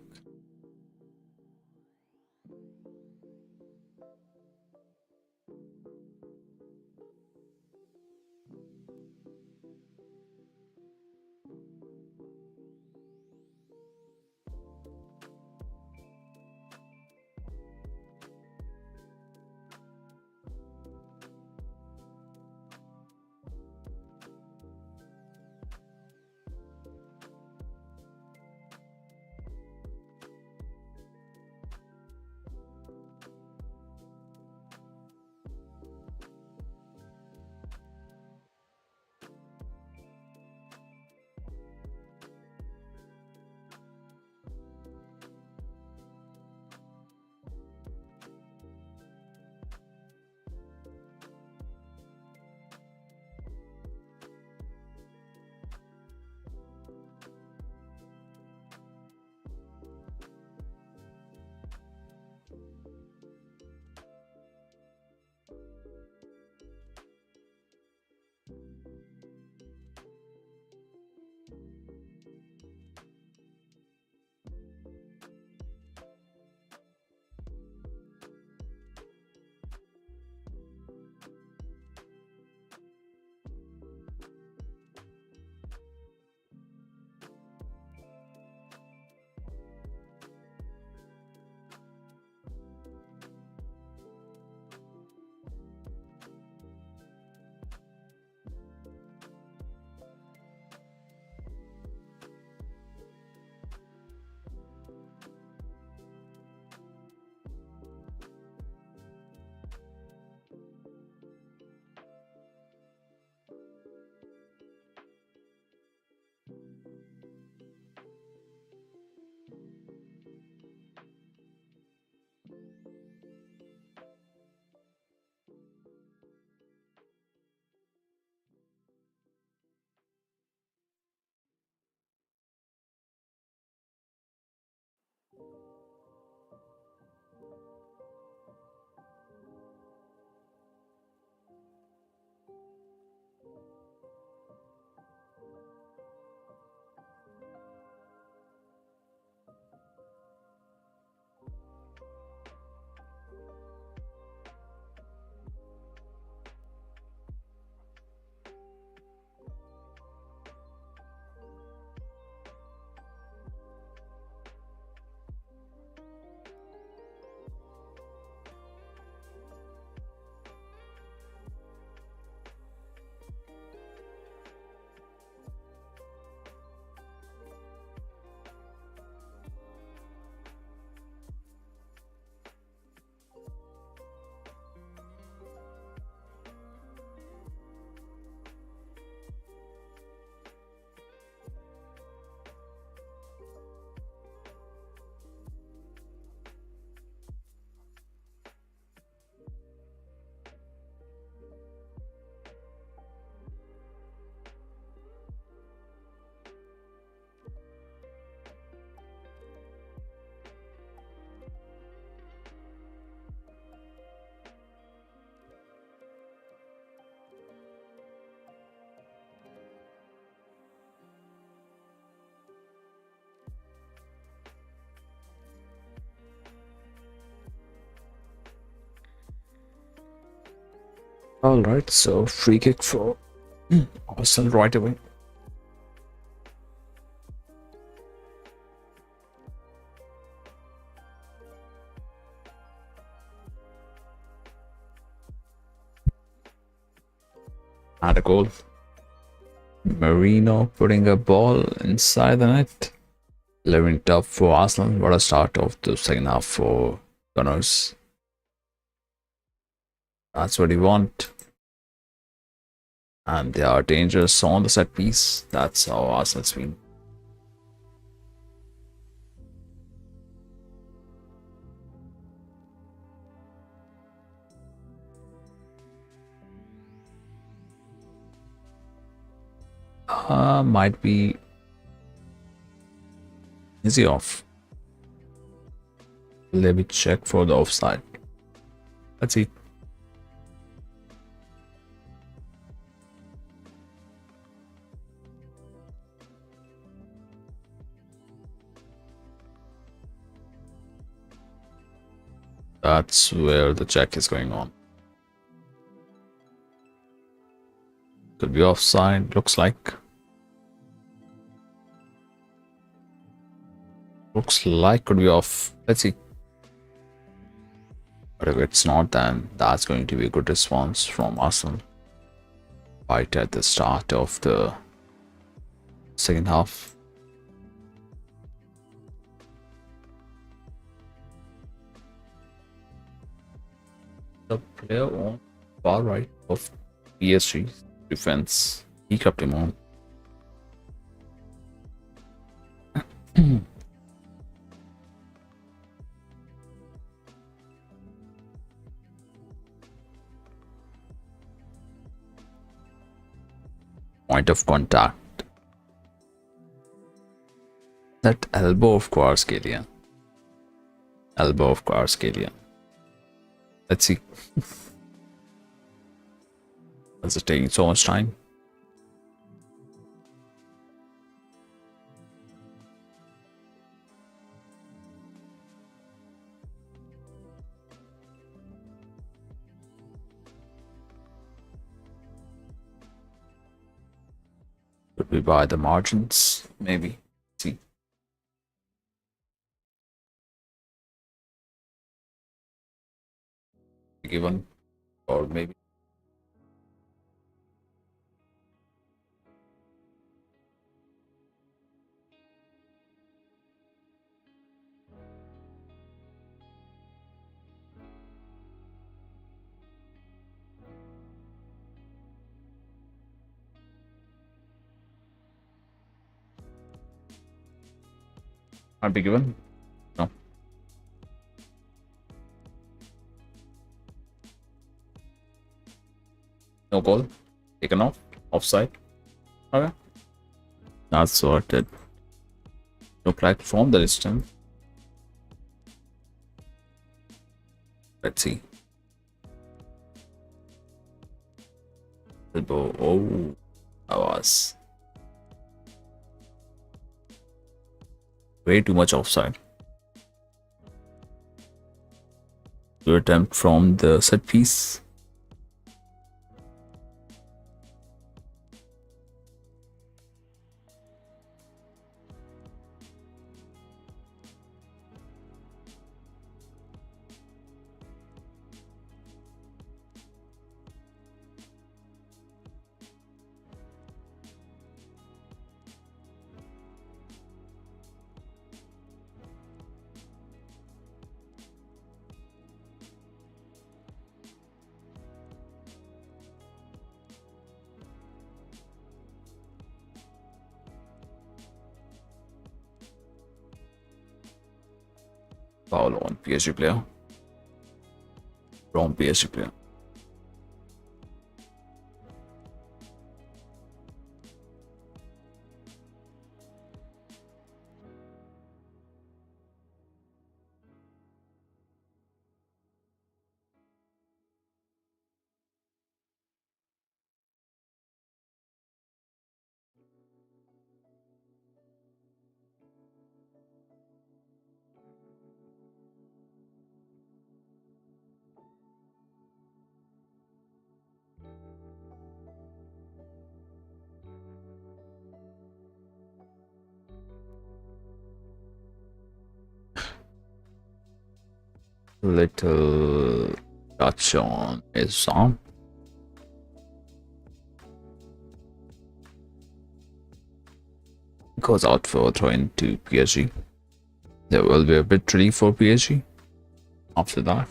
All right, so free kick for Arsenal right away. And a goal. Marino putting a ball inside the net. Leveling it up for Arsenal. What a start of the second half for Gunners. That's what you want. And they are dangerous on the set piece. That's how Arsenal's been. Might be easy off. Let me check for the offside. Let's see. That's where the check is going on. Could be offside, looks like. Looks like could be off. Let's see. But if it's not, then that's going to be a good response from Arsenal. Right at the start of the second half. The player on far right of PSG defense, he kept him on. Point of contact. That elbow of Kvaratskhelia. Elbow of Kvaratskhelia. Let's see. Is it taking so much time? Could be by the margins, maybe. Let's see. Given, or maybe. Might be given. No. No goal. Taken off. Offside. Okay. That's sorted. Look like from the distance. Let's see. Elbow. Oh, that was way too much offside. To attempt from the set piece. Foul on PSG player. Wrong PSG player. Little touch on his arm. Goes out for throw into PSG. There will be a victory for PSG after that.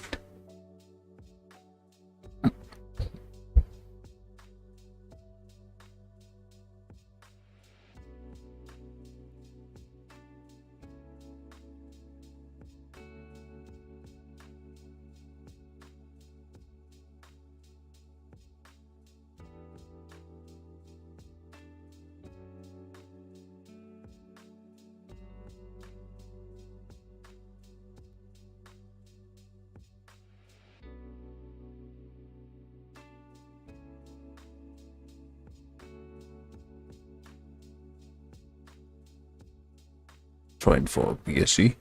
Trying for PSG.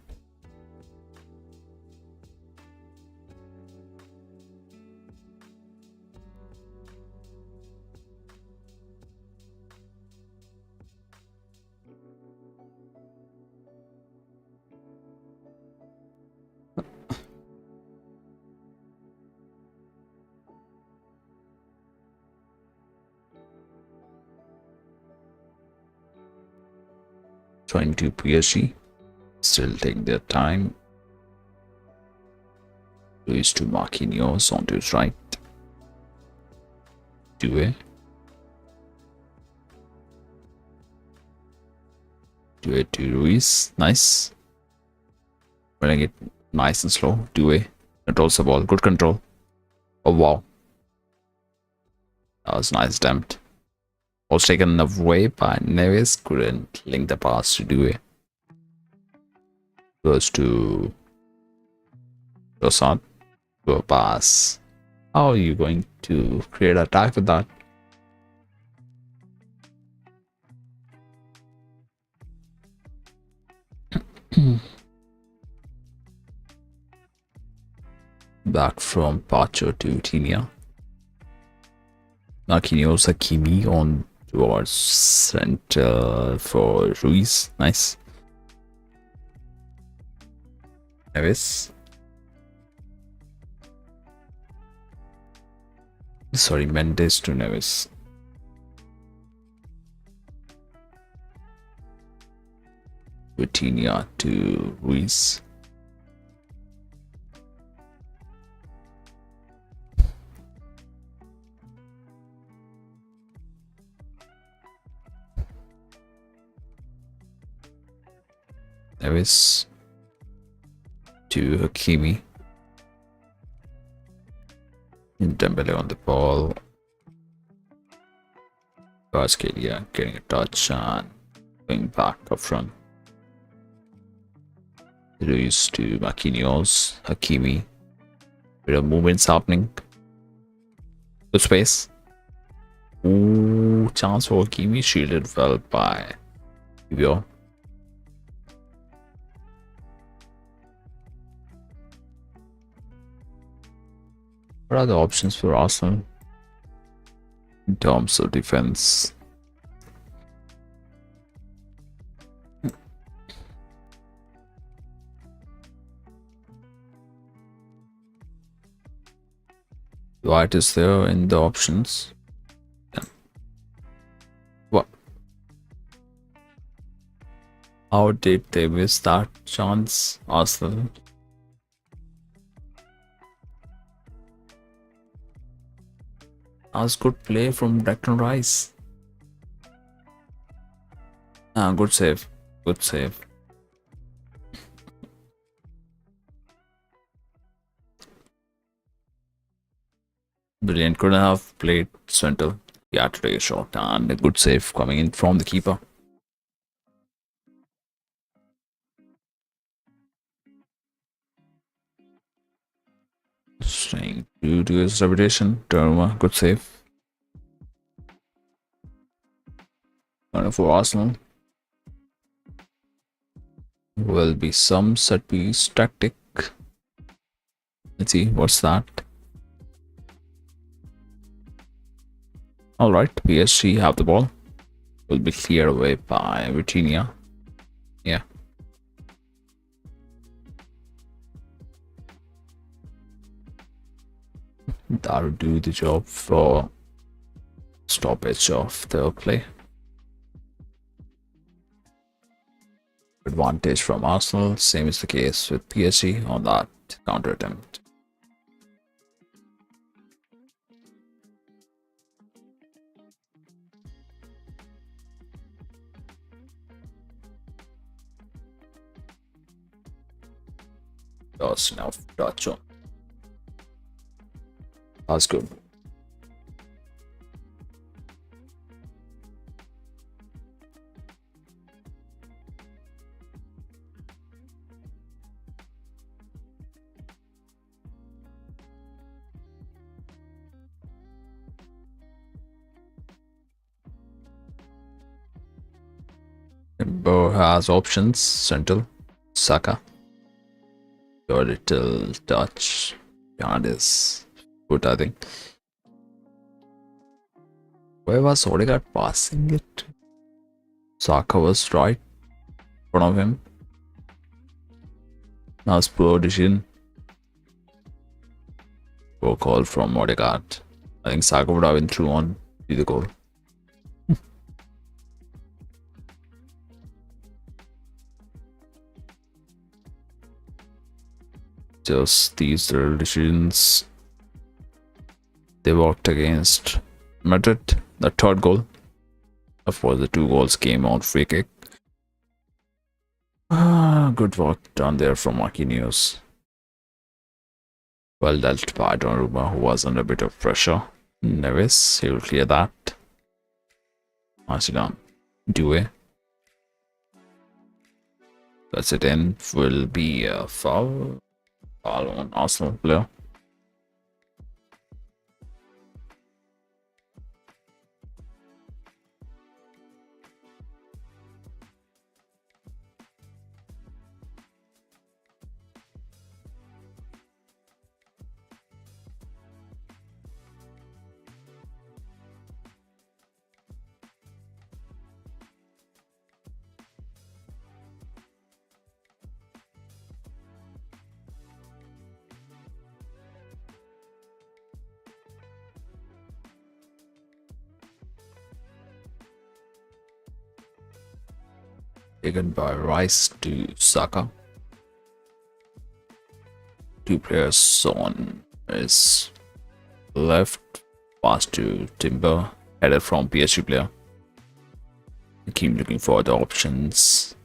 Trying to PSG. Still taking their time. Luis to Marquinhos onto his right. Due. Due to Luis. Nice. Running it nice and slow. Due controls the ball. Good control. Oh wow. That was a nice attempt. Was taken away by Neves. Couldn't link the pass to Due. Goes to Rosat. To a pass. How are you going to create an attack with that? Back from Pacho to Tinia. Marquinhos Hakimi on towards center for Ruiz. Nice. Neves. Sorry, Mendes to Neves. Vitinha to Ruiz. Neves to Hakimi. Dembele on the ball. Vasquez getting a touch and going back up front. Luis to Marquinhos. Hakimi. Bit of movements happening. Good space. Ooh, chance for Hakimi. Shielded well by Ibio. What are the options for Arsenal in terms of defense? Dwight is there in the options. Yeah. What? How did they miss that chance, Arsenal? That was good play from Declan Rice. Good save. Good save. Brilliant. Couldn't have played center. He had to take a shot and a good save coming in from the keeper. Staying true to his reputation. Donnarumma, good save. Corner for Arsenal. Will be some set piece tactic. Let's see, what's that? Alright, PSG have the ball. Will be cleared away by Vitinha. Yeah. That'll do the job for stoppage of the play. Advantage from Arsenal. Same is the case with PSG on that counter attempt. Just enough touch on. That's good. Timber has options. Central. Saka. Your little touch behind his foot, I think. Where was Odegaard passing it? Saka was right in front of him. Nice poor decision. Poor call from Odegaard. I think Saka would have been through on to the goal. Just these little decisions. They worked against Madrid. The third goal. Of course, the 2 goals came on free kick. Good work done there from Marquinhos. Well dealt by Donnarumma, who was under a bit of pressure. Neves, he will clear that. Nicely done. Due. That's it in. Will be a foul. Foul on Arsenal player. Taken by Rice to Saka. 2 players on his left. Pass to Timber. Headed from PSG player. Keep looking for the options.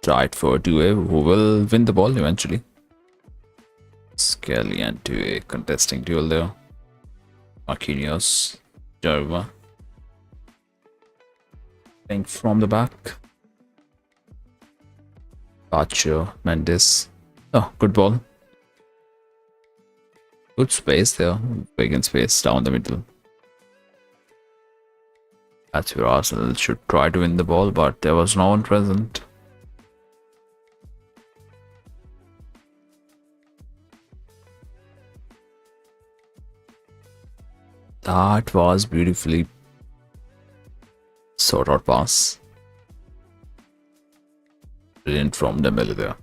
Tried for Due, who will win the ball eventually. Skelly and Due contesting duel there. Marquinhos. Jarva. Playing from the back. Pacho, Mendes. Oh, good ball. Good space there. Big space down the middle. That's where Arsenal should try to win the ball, but there was no one present. That was beautifully sort out pass. Brilliant from Dembele there.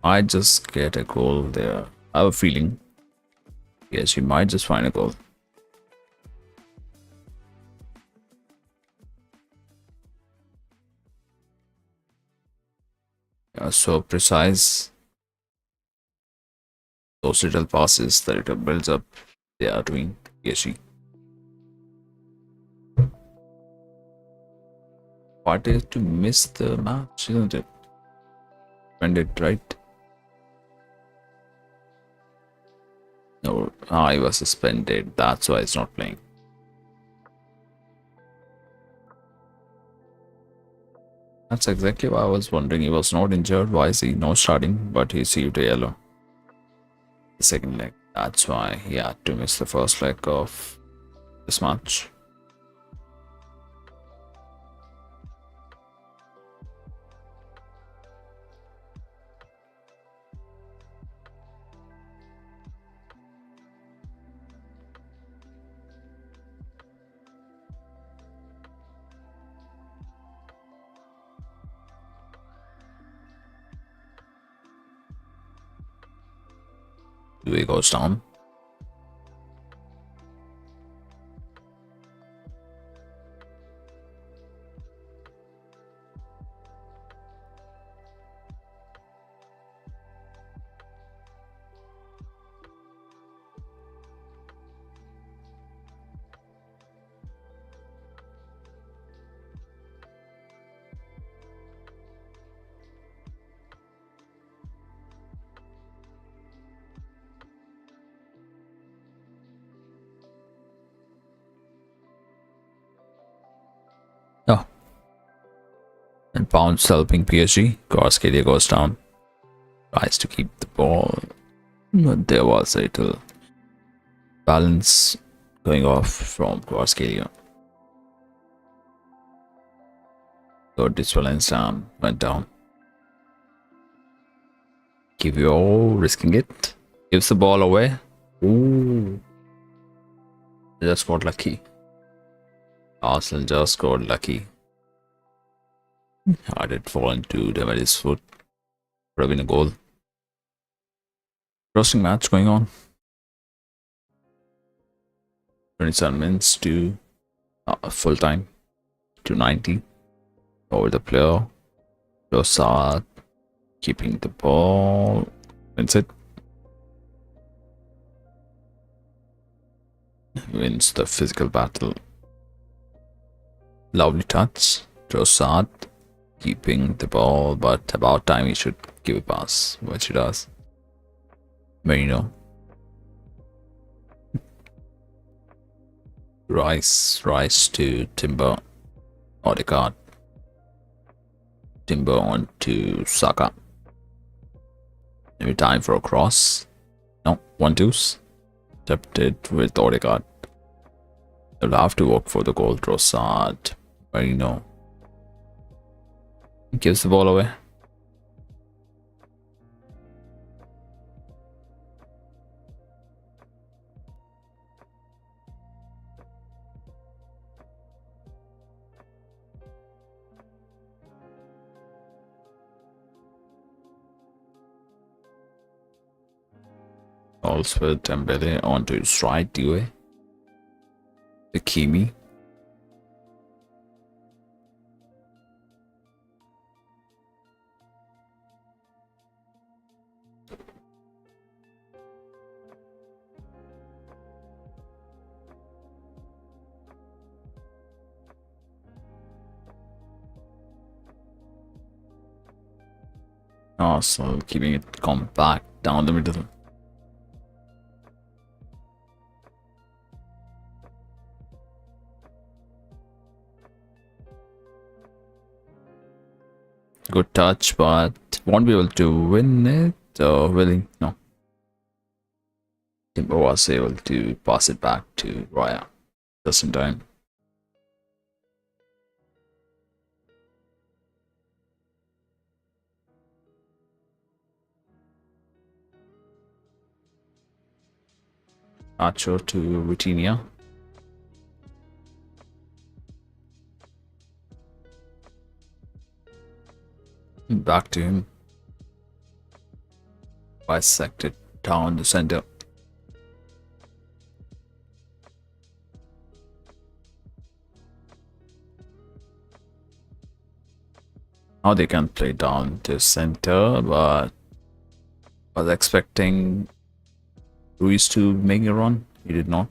I just get a goal there. I have a feeling. Yes, you might just find a goal. Yeah, so precise. Those little passes that it builds up, they are doing PSG. Part is to miss the match, isn't it? Ended right. No, he was suspended. That's why he's not playing. That's exactly why I was wondering. He was not injured. Why is he not starting? But he received a yellow. The second leg. That's why he had to miss the first leg of this match. 2-way goes down. Oh. And Pounds helping PSG. Kvaratskhelia goes down. Tries to keep the ball. But there was a little balance going off from Kvaratskhelia. So this Valencia went down. Kivio risking it. Gives the ball away. Ooh. Just got lucky. Arsenal just got lucky. Had it fall into Dembele's foot. Would have been a goal. Interesting match going on. 27 minutes to full time. 290. Over the player. Trossard keeping the ball. Wins it. Wins the physical battle. Lovely touch. Trossard keeping the ball, but about time he should give a pass, which he does. Merino. Rice to Timber. Odegaard. Timber on to Saka. Maybe time for a cross. No, 1-2s. Tapped it with Odegaard. They'll have to work for the goal. Trossard. Merino. Gives the ball away. Also Dembele onto his right DOA. Hakimi. Arsenal keeping it compact down the middle. Good touch, but won't be able to win it. Willing, no. Timber was able to pass it back to Raya just in time. Acho to Vitinha. Back to him. Bisected down the center. Now they can play down the center, but I was expecting Ruiz to make a run. He did not.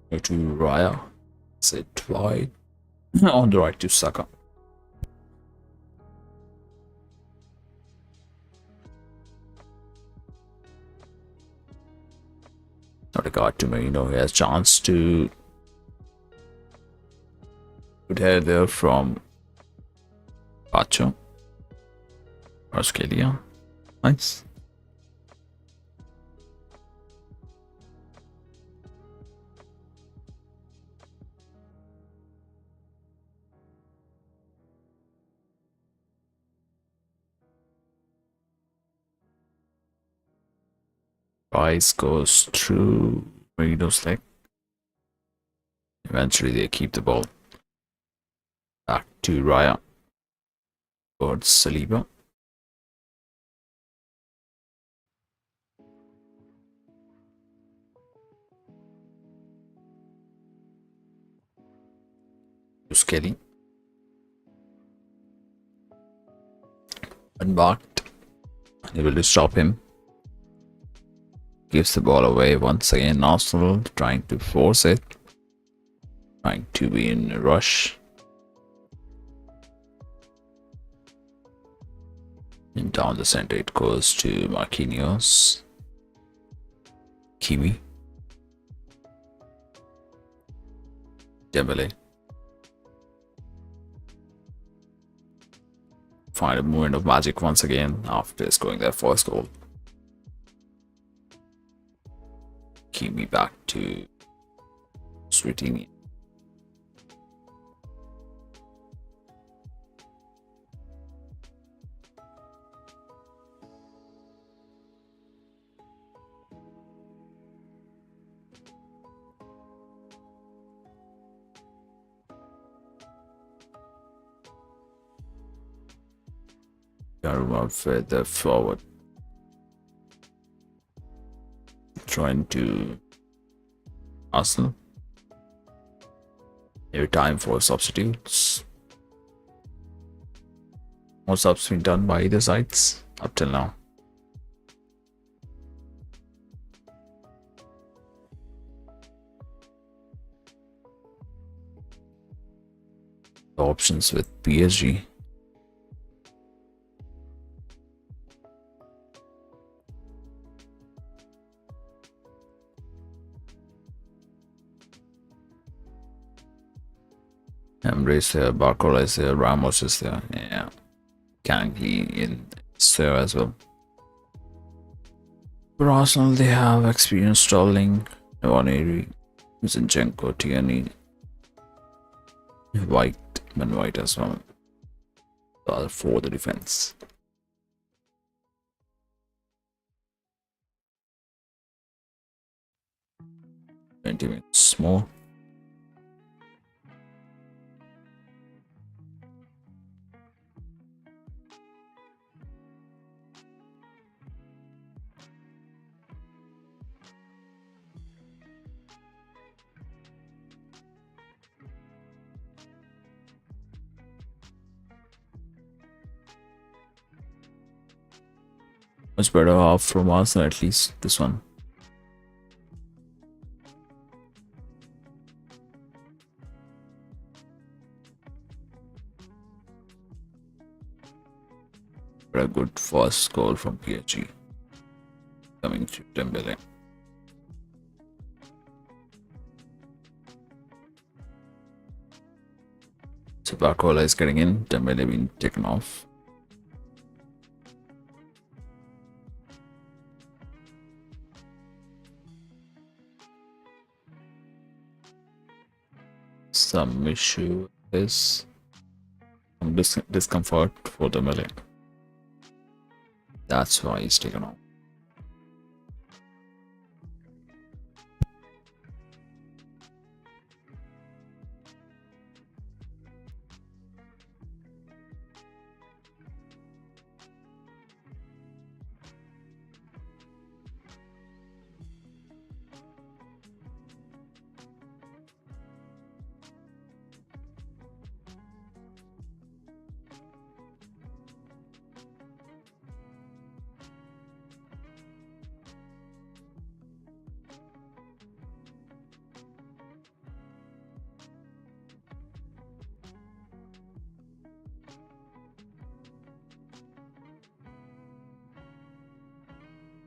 Go to Raya. Sit wide. On the right to Saka. Odegaard to Merino. He has chance to good head there from Pacho. Kvaratskhelia. Nice. Rice goes through Marino's leg. Eventually, they keep the ball. Back to Raya. Towards Saliba. To Skelly. Unmarked. Able to stop him. Gives the ball away once again. Arsenal trying to force it. Trying to be in a rush. And down the center it goes to Marquinhos. Kiwi. Dembele. Find a moment of magic once again after scoring their first goal. Kiwi back to Sweetini. Move further forward, trying to Arsenal. Every time for substitutes. More subs been done by either sides up till now. The options with PSG. Emirates there, Barcola is there, Ramos is there, yeah. Kangli in there as well. For Arsenal, they have experienced Sterling, Nwaneri, Zinchenko, Tierney, White, Ben White as well. For the defense. 20 minutes more. Much better off from us, at least this one. But a good first goal from PSG coming to Dembele. So Barcola is getting in, Dembele being taken off. Some issue is some discomfort for Dembele. That's why he's taken off.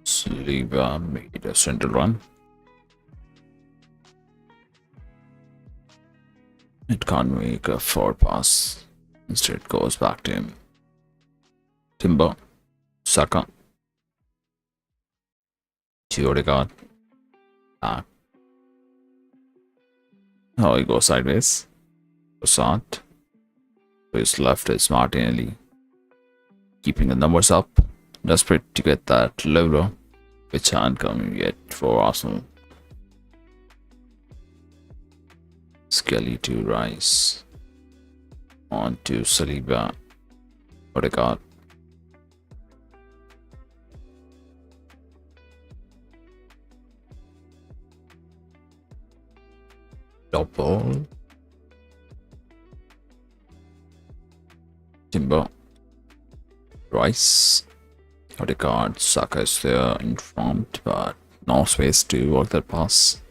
Saliba made a central run. It can't make a forward pass. Instead, it goes back to him. Timber, Saka, Odegaard. Oh, he goes sideways. Passant. To his left is Martinelli. Keeping the numbers up. Desperate to get that leveler. which aren't coming yet for Arsenal. Skelly to Rice. On to Saliba. Odegaard. Top ball. Timber. Rice. Odegaard. Saka is there in front, but no space to work that pass.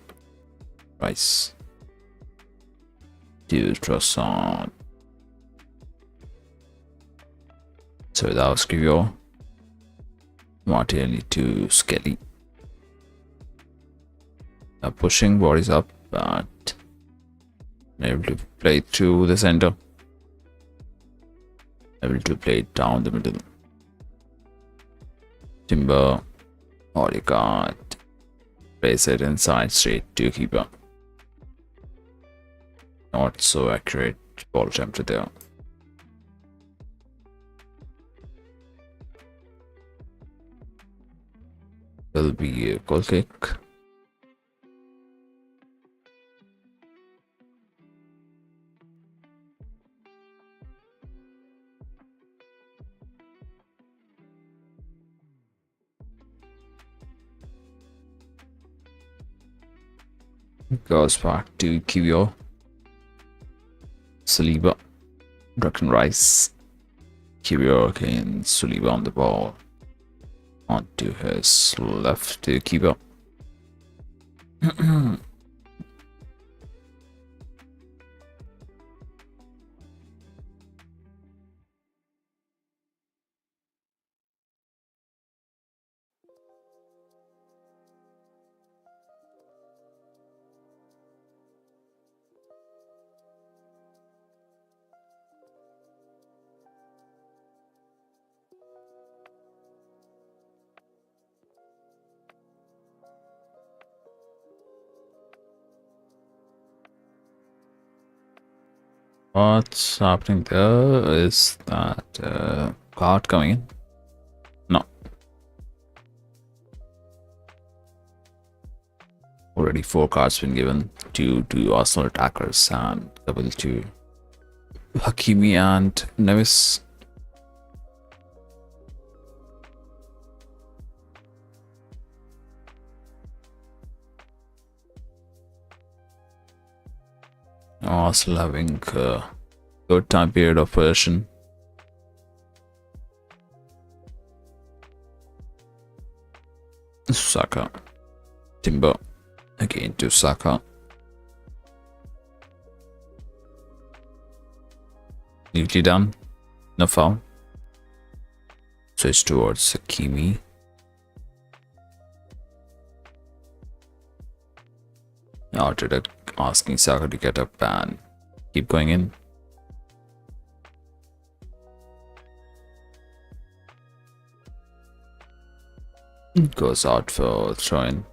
Rice. To Trossard. So that was Kivio. Martinelli to Skelly. Pushing bodies up, but able to play through the center. Able to play down the middle. Timber. Odegaard. Place it inside straight to keeper. Not so accurate ball attempt there. Will be a goal kick. Goes back to Kivio. Saliba. Declan Rice. Kivio again. Saliba on the ball. Onto his left to Kivio. What's happening there is that card coming in. No. Already 4 cards been given to Arsenal attackers and double to Hakimi and Neves. Arsenal having a good time period of possession. Saka. Timber. Again to Saka. Neatly done. No foul. Switch towards Hakimi. Arteta asking Saka to get up and keep going in. Goes out for throw-in.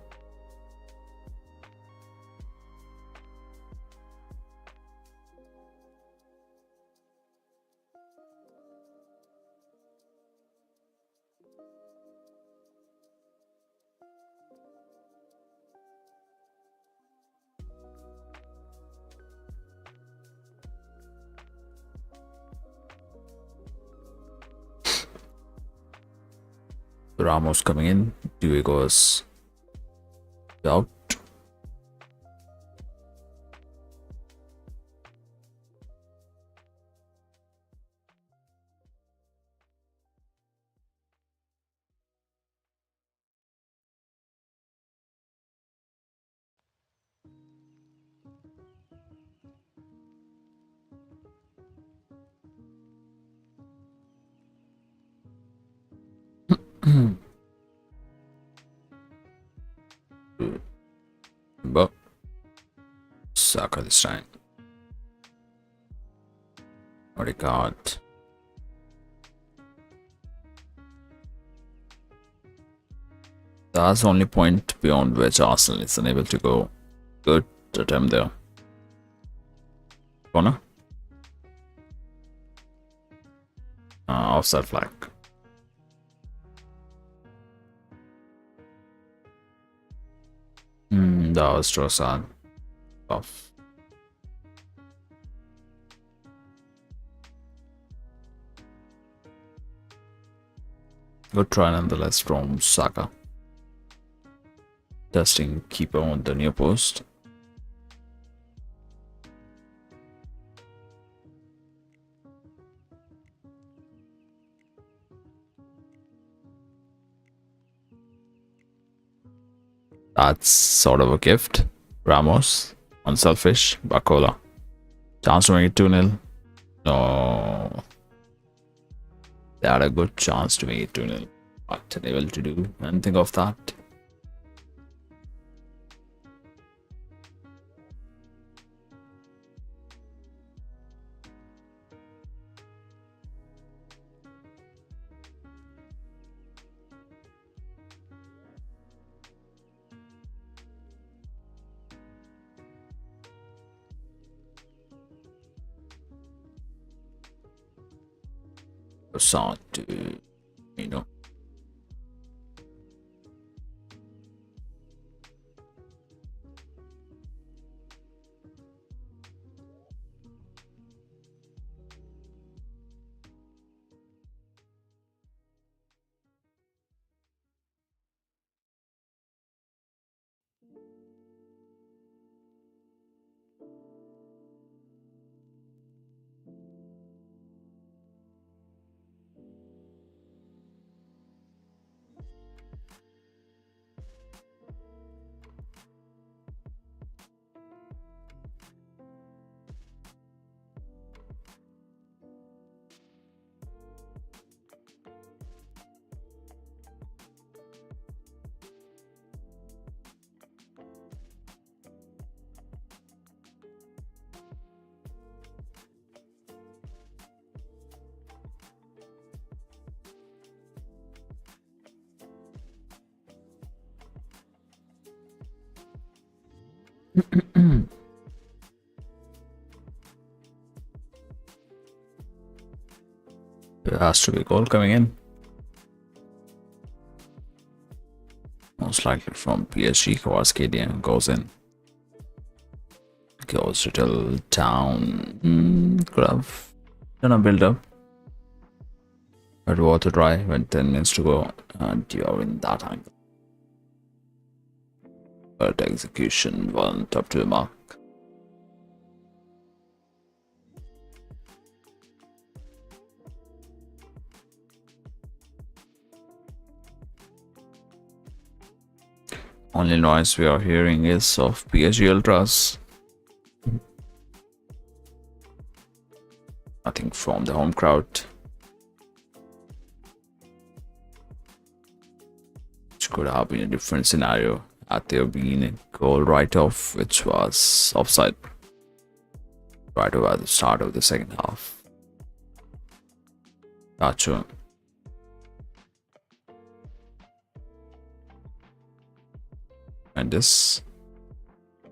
Ramos coming in. Dewey goes out. But Saka this time. Odegaard. That's the only point beyond which Arsenal is unable to go. Good attempt there. Corner. Offside flag. That was Trossard. Off. Good try nonetheless from Saka. Testing keeper on the near post. That's sort of a gift. Ramos, unselfish, Bacola. Chance to make it 2-0. No. They had a good chance to make it 2-0. Not able to do anything of that. Sound to, you know. There has to be a goal coming in. Most likely from PSG. Kvaratskhelia goes in. Goes to till down. Could have done a build up. But worth a try when 10 minutes to go. And you're in that angle. But execution wasn't up to the mark. Only noise we are hearing is of PSG Ultras. Nothing from the home crowd. Which could have been a different scenario had there been a goal right off, which was offside. Right over at the start of the second half. Gotcha. And this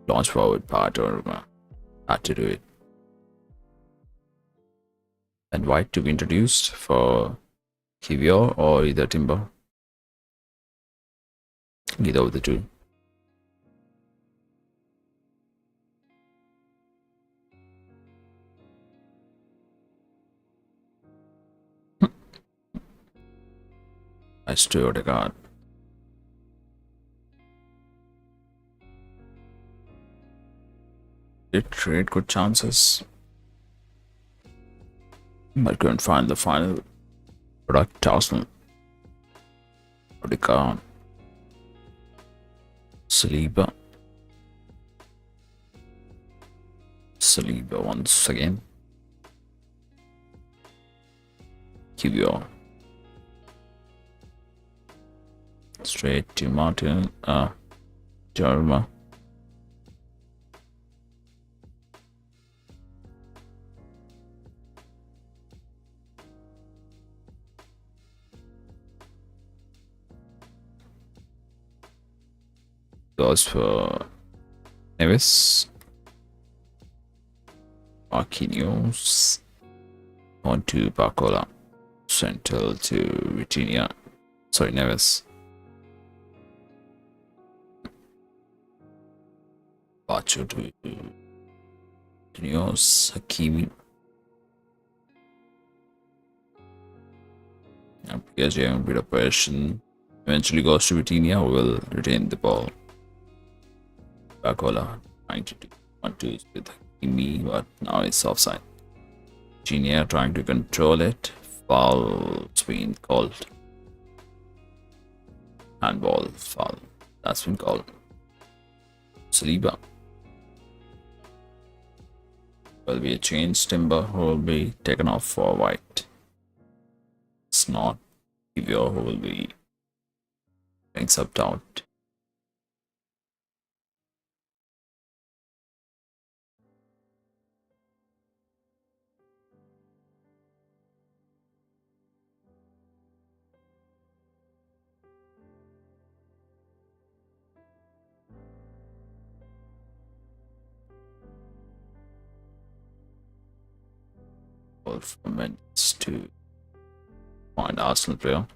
launch forward part or had to do it. And white to be introduced for Kivior or either Timber. Either of the two. Nice to Odegaard. Did create good chances, but couldn't find the final product. Arsenal. Odegaard. Saliba. Saliba once again. Kivior. Straight to Martin. Jarma. Goes for Neves. Marquinhos. On to Bacola. Central to Virginia. Sorry, Neves. Nacho to Juniors Hakimi. And PSG having a bit of possession. Eventually goes to Vitinha, who will retain the ball. Bacola trying to do 1-2 with Hakimi, but now it's offside. Vitinha trying to control it. Foul's been called. Handball foul. That's been called. Saliba. Will be a change. Timber who will be taken off for white. It's not Kivio who will be being subbed out. From Mendes to find Arsenal player.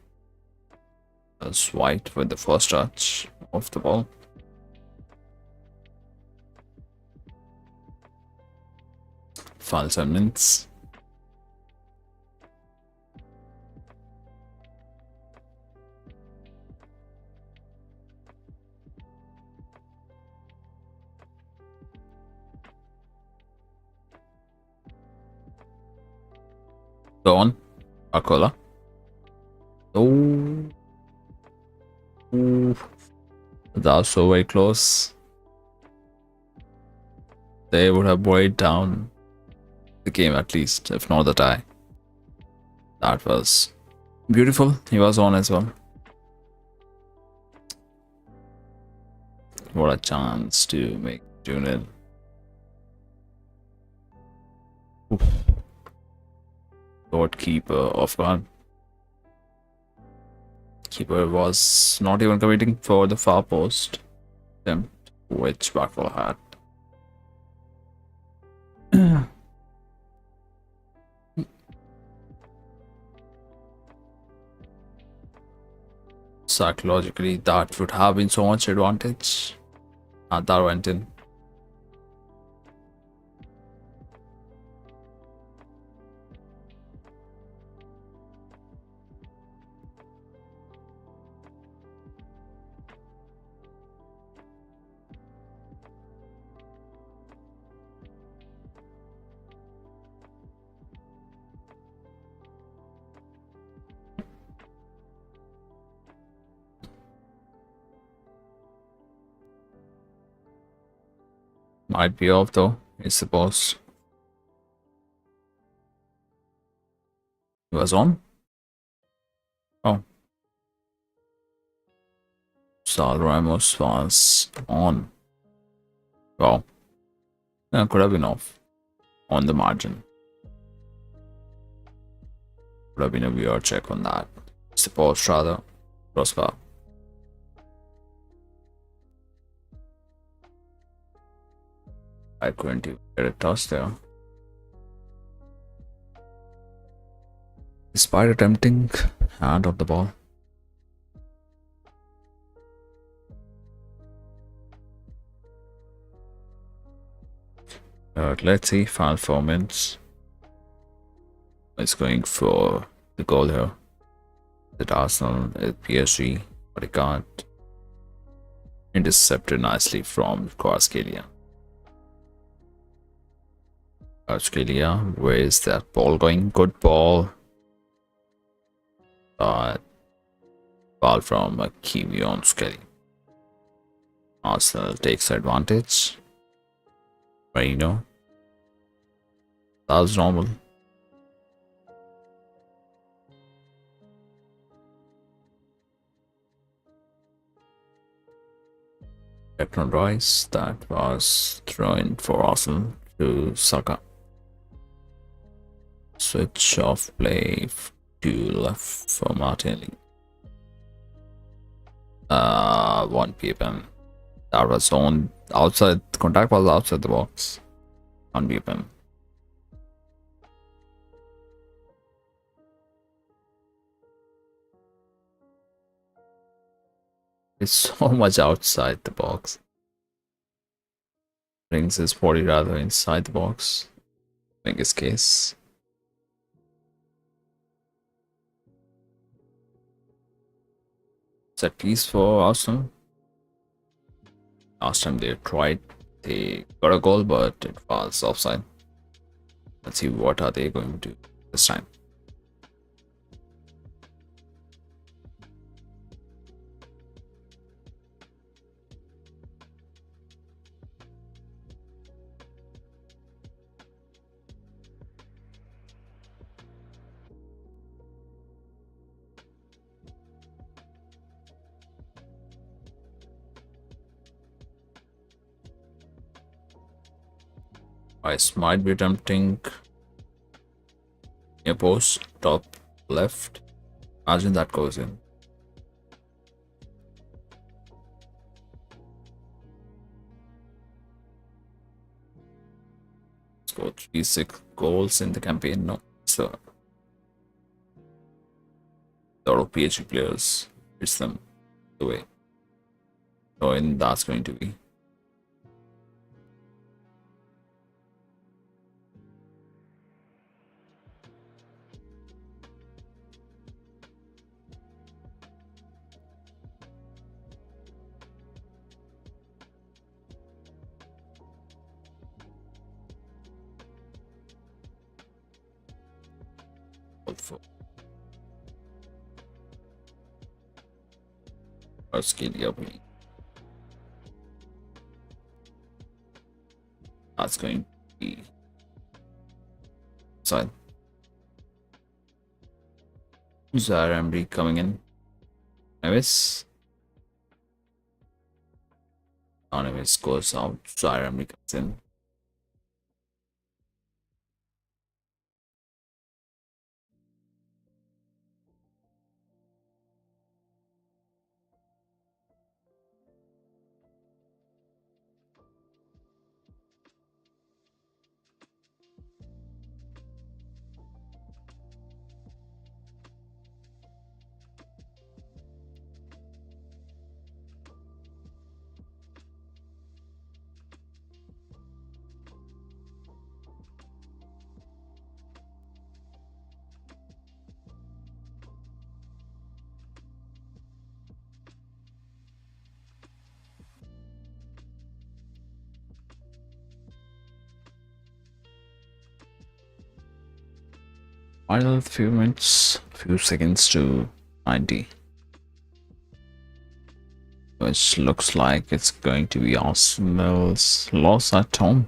That's white with the first touch of the ball. Foul 7 minutes. Go on. Acola. Oh. Ooh. That was so very close. They would have weighed down the game at least, if not the tie. That was beautiful. He was on as well. What a chance to make Junior. Lord keeper off guard. Keeper was not even committing for the far post attempt, which Buckle had. Psychologically, that would have been so much advantage. And that went in. Might be off though, I suppose. He was on? Oh. Sal Ramos was on. Wow. Yeah, could have been off. On the margin. Could have been a VR check on that. Suppose rather. Crossbar. I couldn't even get a toss there. Despite attempting hand of the ball. Let's see, final 4 minutes. It's going for the goal here. At Arsenal, at PSG, but it can't. Intercepted nicely from Kvaratskhelia. Kvaratskhelia, where is that ball going? Good ball. Ball from Hakimi on Skelly. Arsenal takes advantage. Marino. That was normal. Declan Rice, that was thrown for Arsenal to Saka. Switch off play to left for Martinelli. 1 ppm. That was on outside. Contact was outside the box. 1 ppm. It's so much outside the box. brings his body rather inside the box, in his case. Set piece for Arsenal. Last time they tried, they got a goal, but it was offside. Let's see what are they going to do this time. Rice might be attempting a post, top left. Imagine that goes in. Scored 3-6 goals in the campaign. No, so a lot of PSG players. It's them the way. So, and that's going to be. For that's going to be side. Zaire Emery coming in. Neves. Neves goes out. Zaire Emery comes in. Final few minutes, few seconds to 90. Which looks like it's going to be Arsenal's loss at home.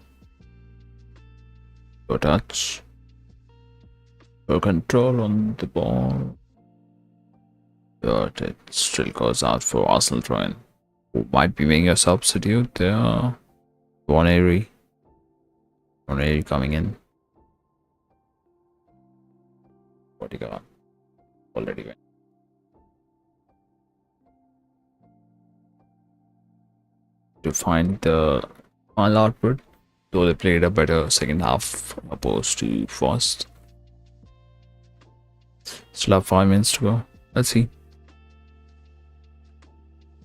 Good touch. Good control on the ball. But it still goes out for Arsenal throw-in. Who might be making a substitute there? Waneri coming in. What you got? Already went. To find the final output, though they played a better second half opposed to first. Still have 5 minutes to go. Let's see.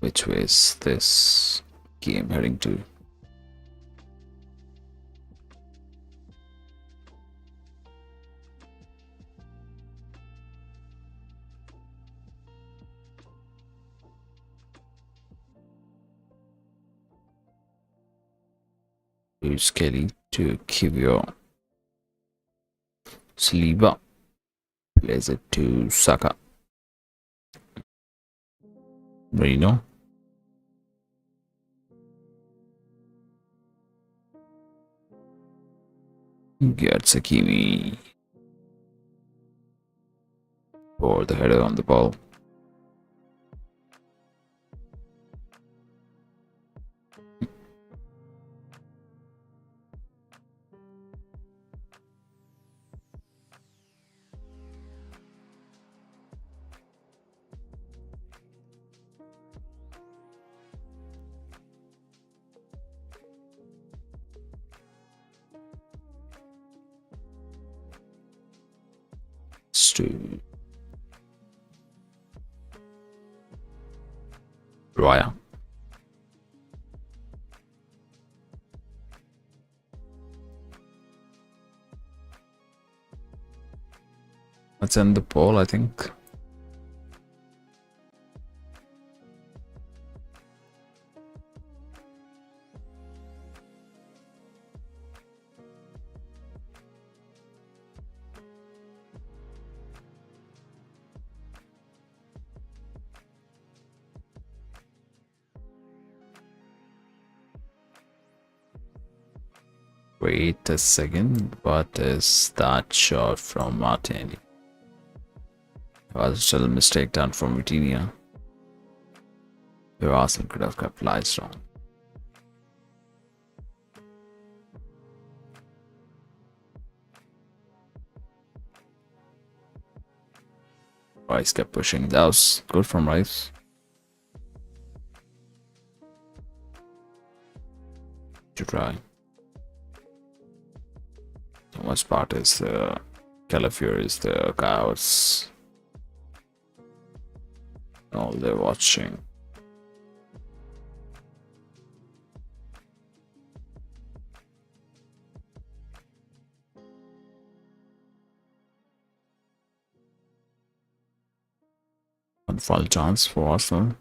Which way is this game heading to? Use Kelly to keep your Saliba. Plays it to Saka. Marino. Gets Hakimi for the header on the ball. To Raya. It's in the ball, I think. Wait a second. What is that shot from Martinelli? It was still a mistake done from Vitinha. Where Arsenal could have capitalized on. Rice kept pushing. That was good from Rice. To try. Thomas Part is the Calafior is the chaos. All they're watching. One foul chance for Arsenal.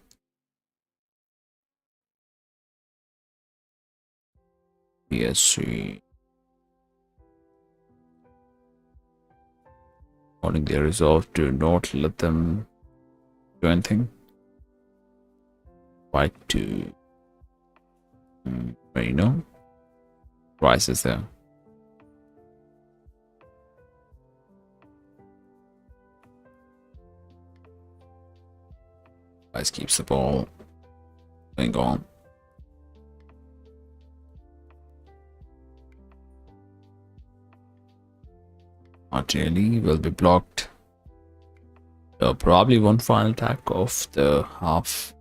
PSG. Holding their resolve to not let them do anything. White to Marino. Rice is there. Rice keeps the ball going on. Martinelli will be blocked. Probably one final attack of the half.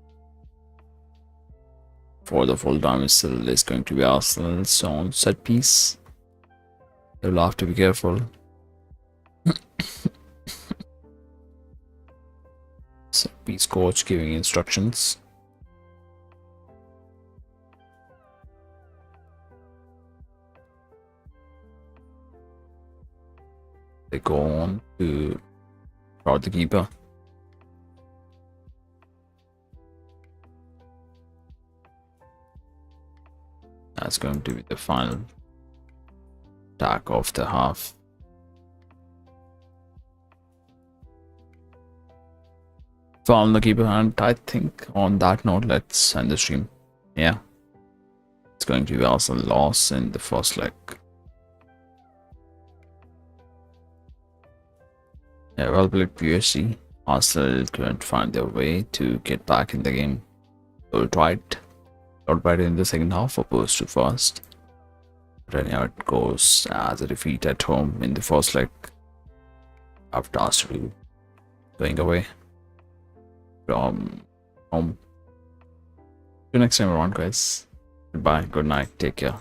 For the full time still is going to be Arsenal's own set piece. They'll have to be careful. Set piece coach giving instructions. They go on to guard the keeper. That's going to be the final attack of the half. Foul the keeper, and I think on that note, let's end the stream. Yeah, it's going to be also a loss in the first leg. Yeah, well played PSG. Arsenal couldn't find their way to get back in the game. They will try it. Not better in the second half opposed to first. But anyhow, it goes as a defeat at home in the first leg after Arsenal going away from home. See you next time around, guys. Goodbye, good night, take care.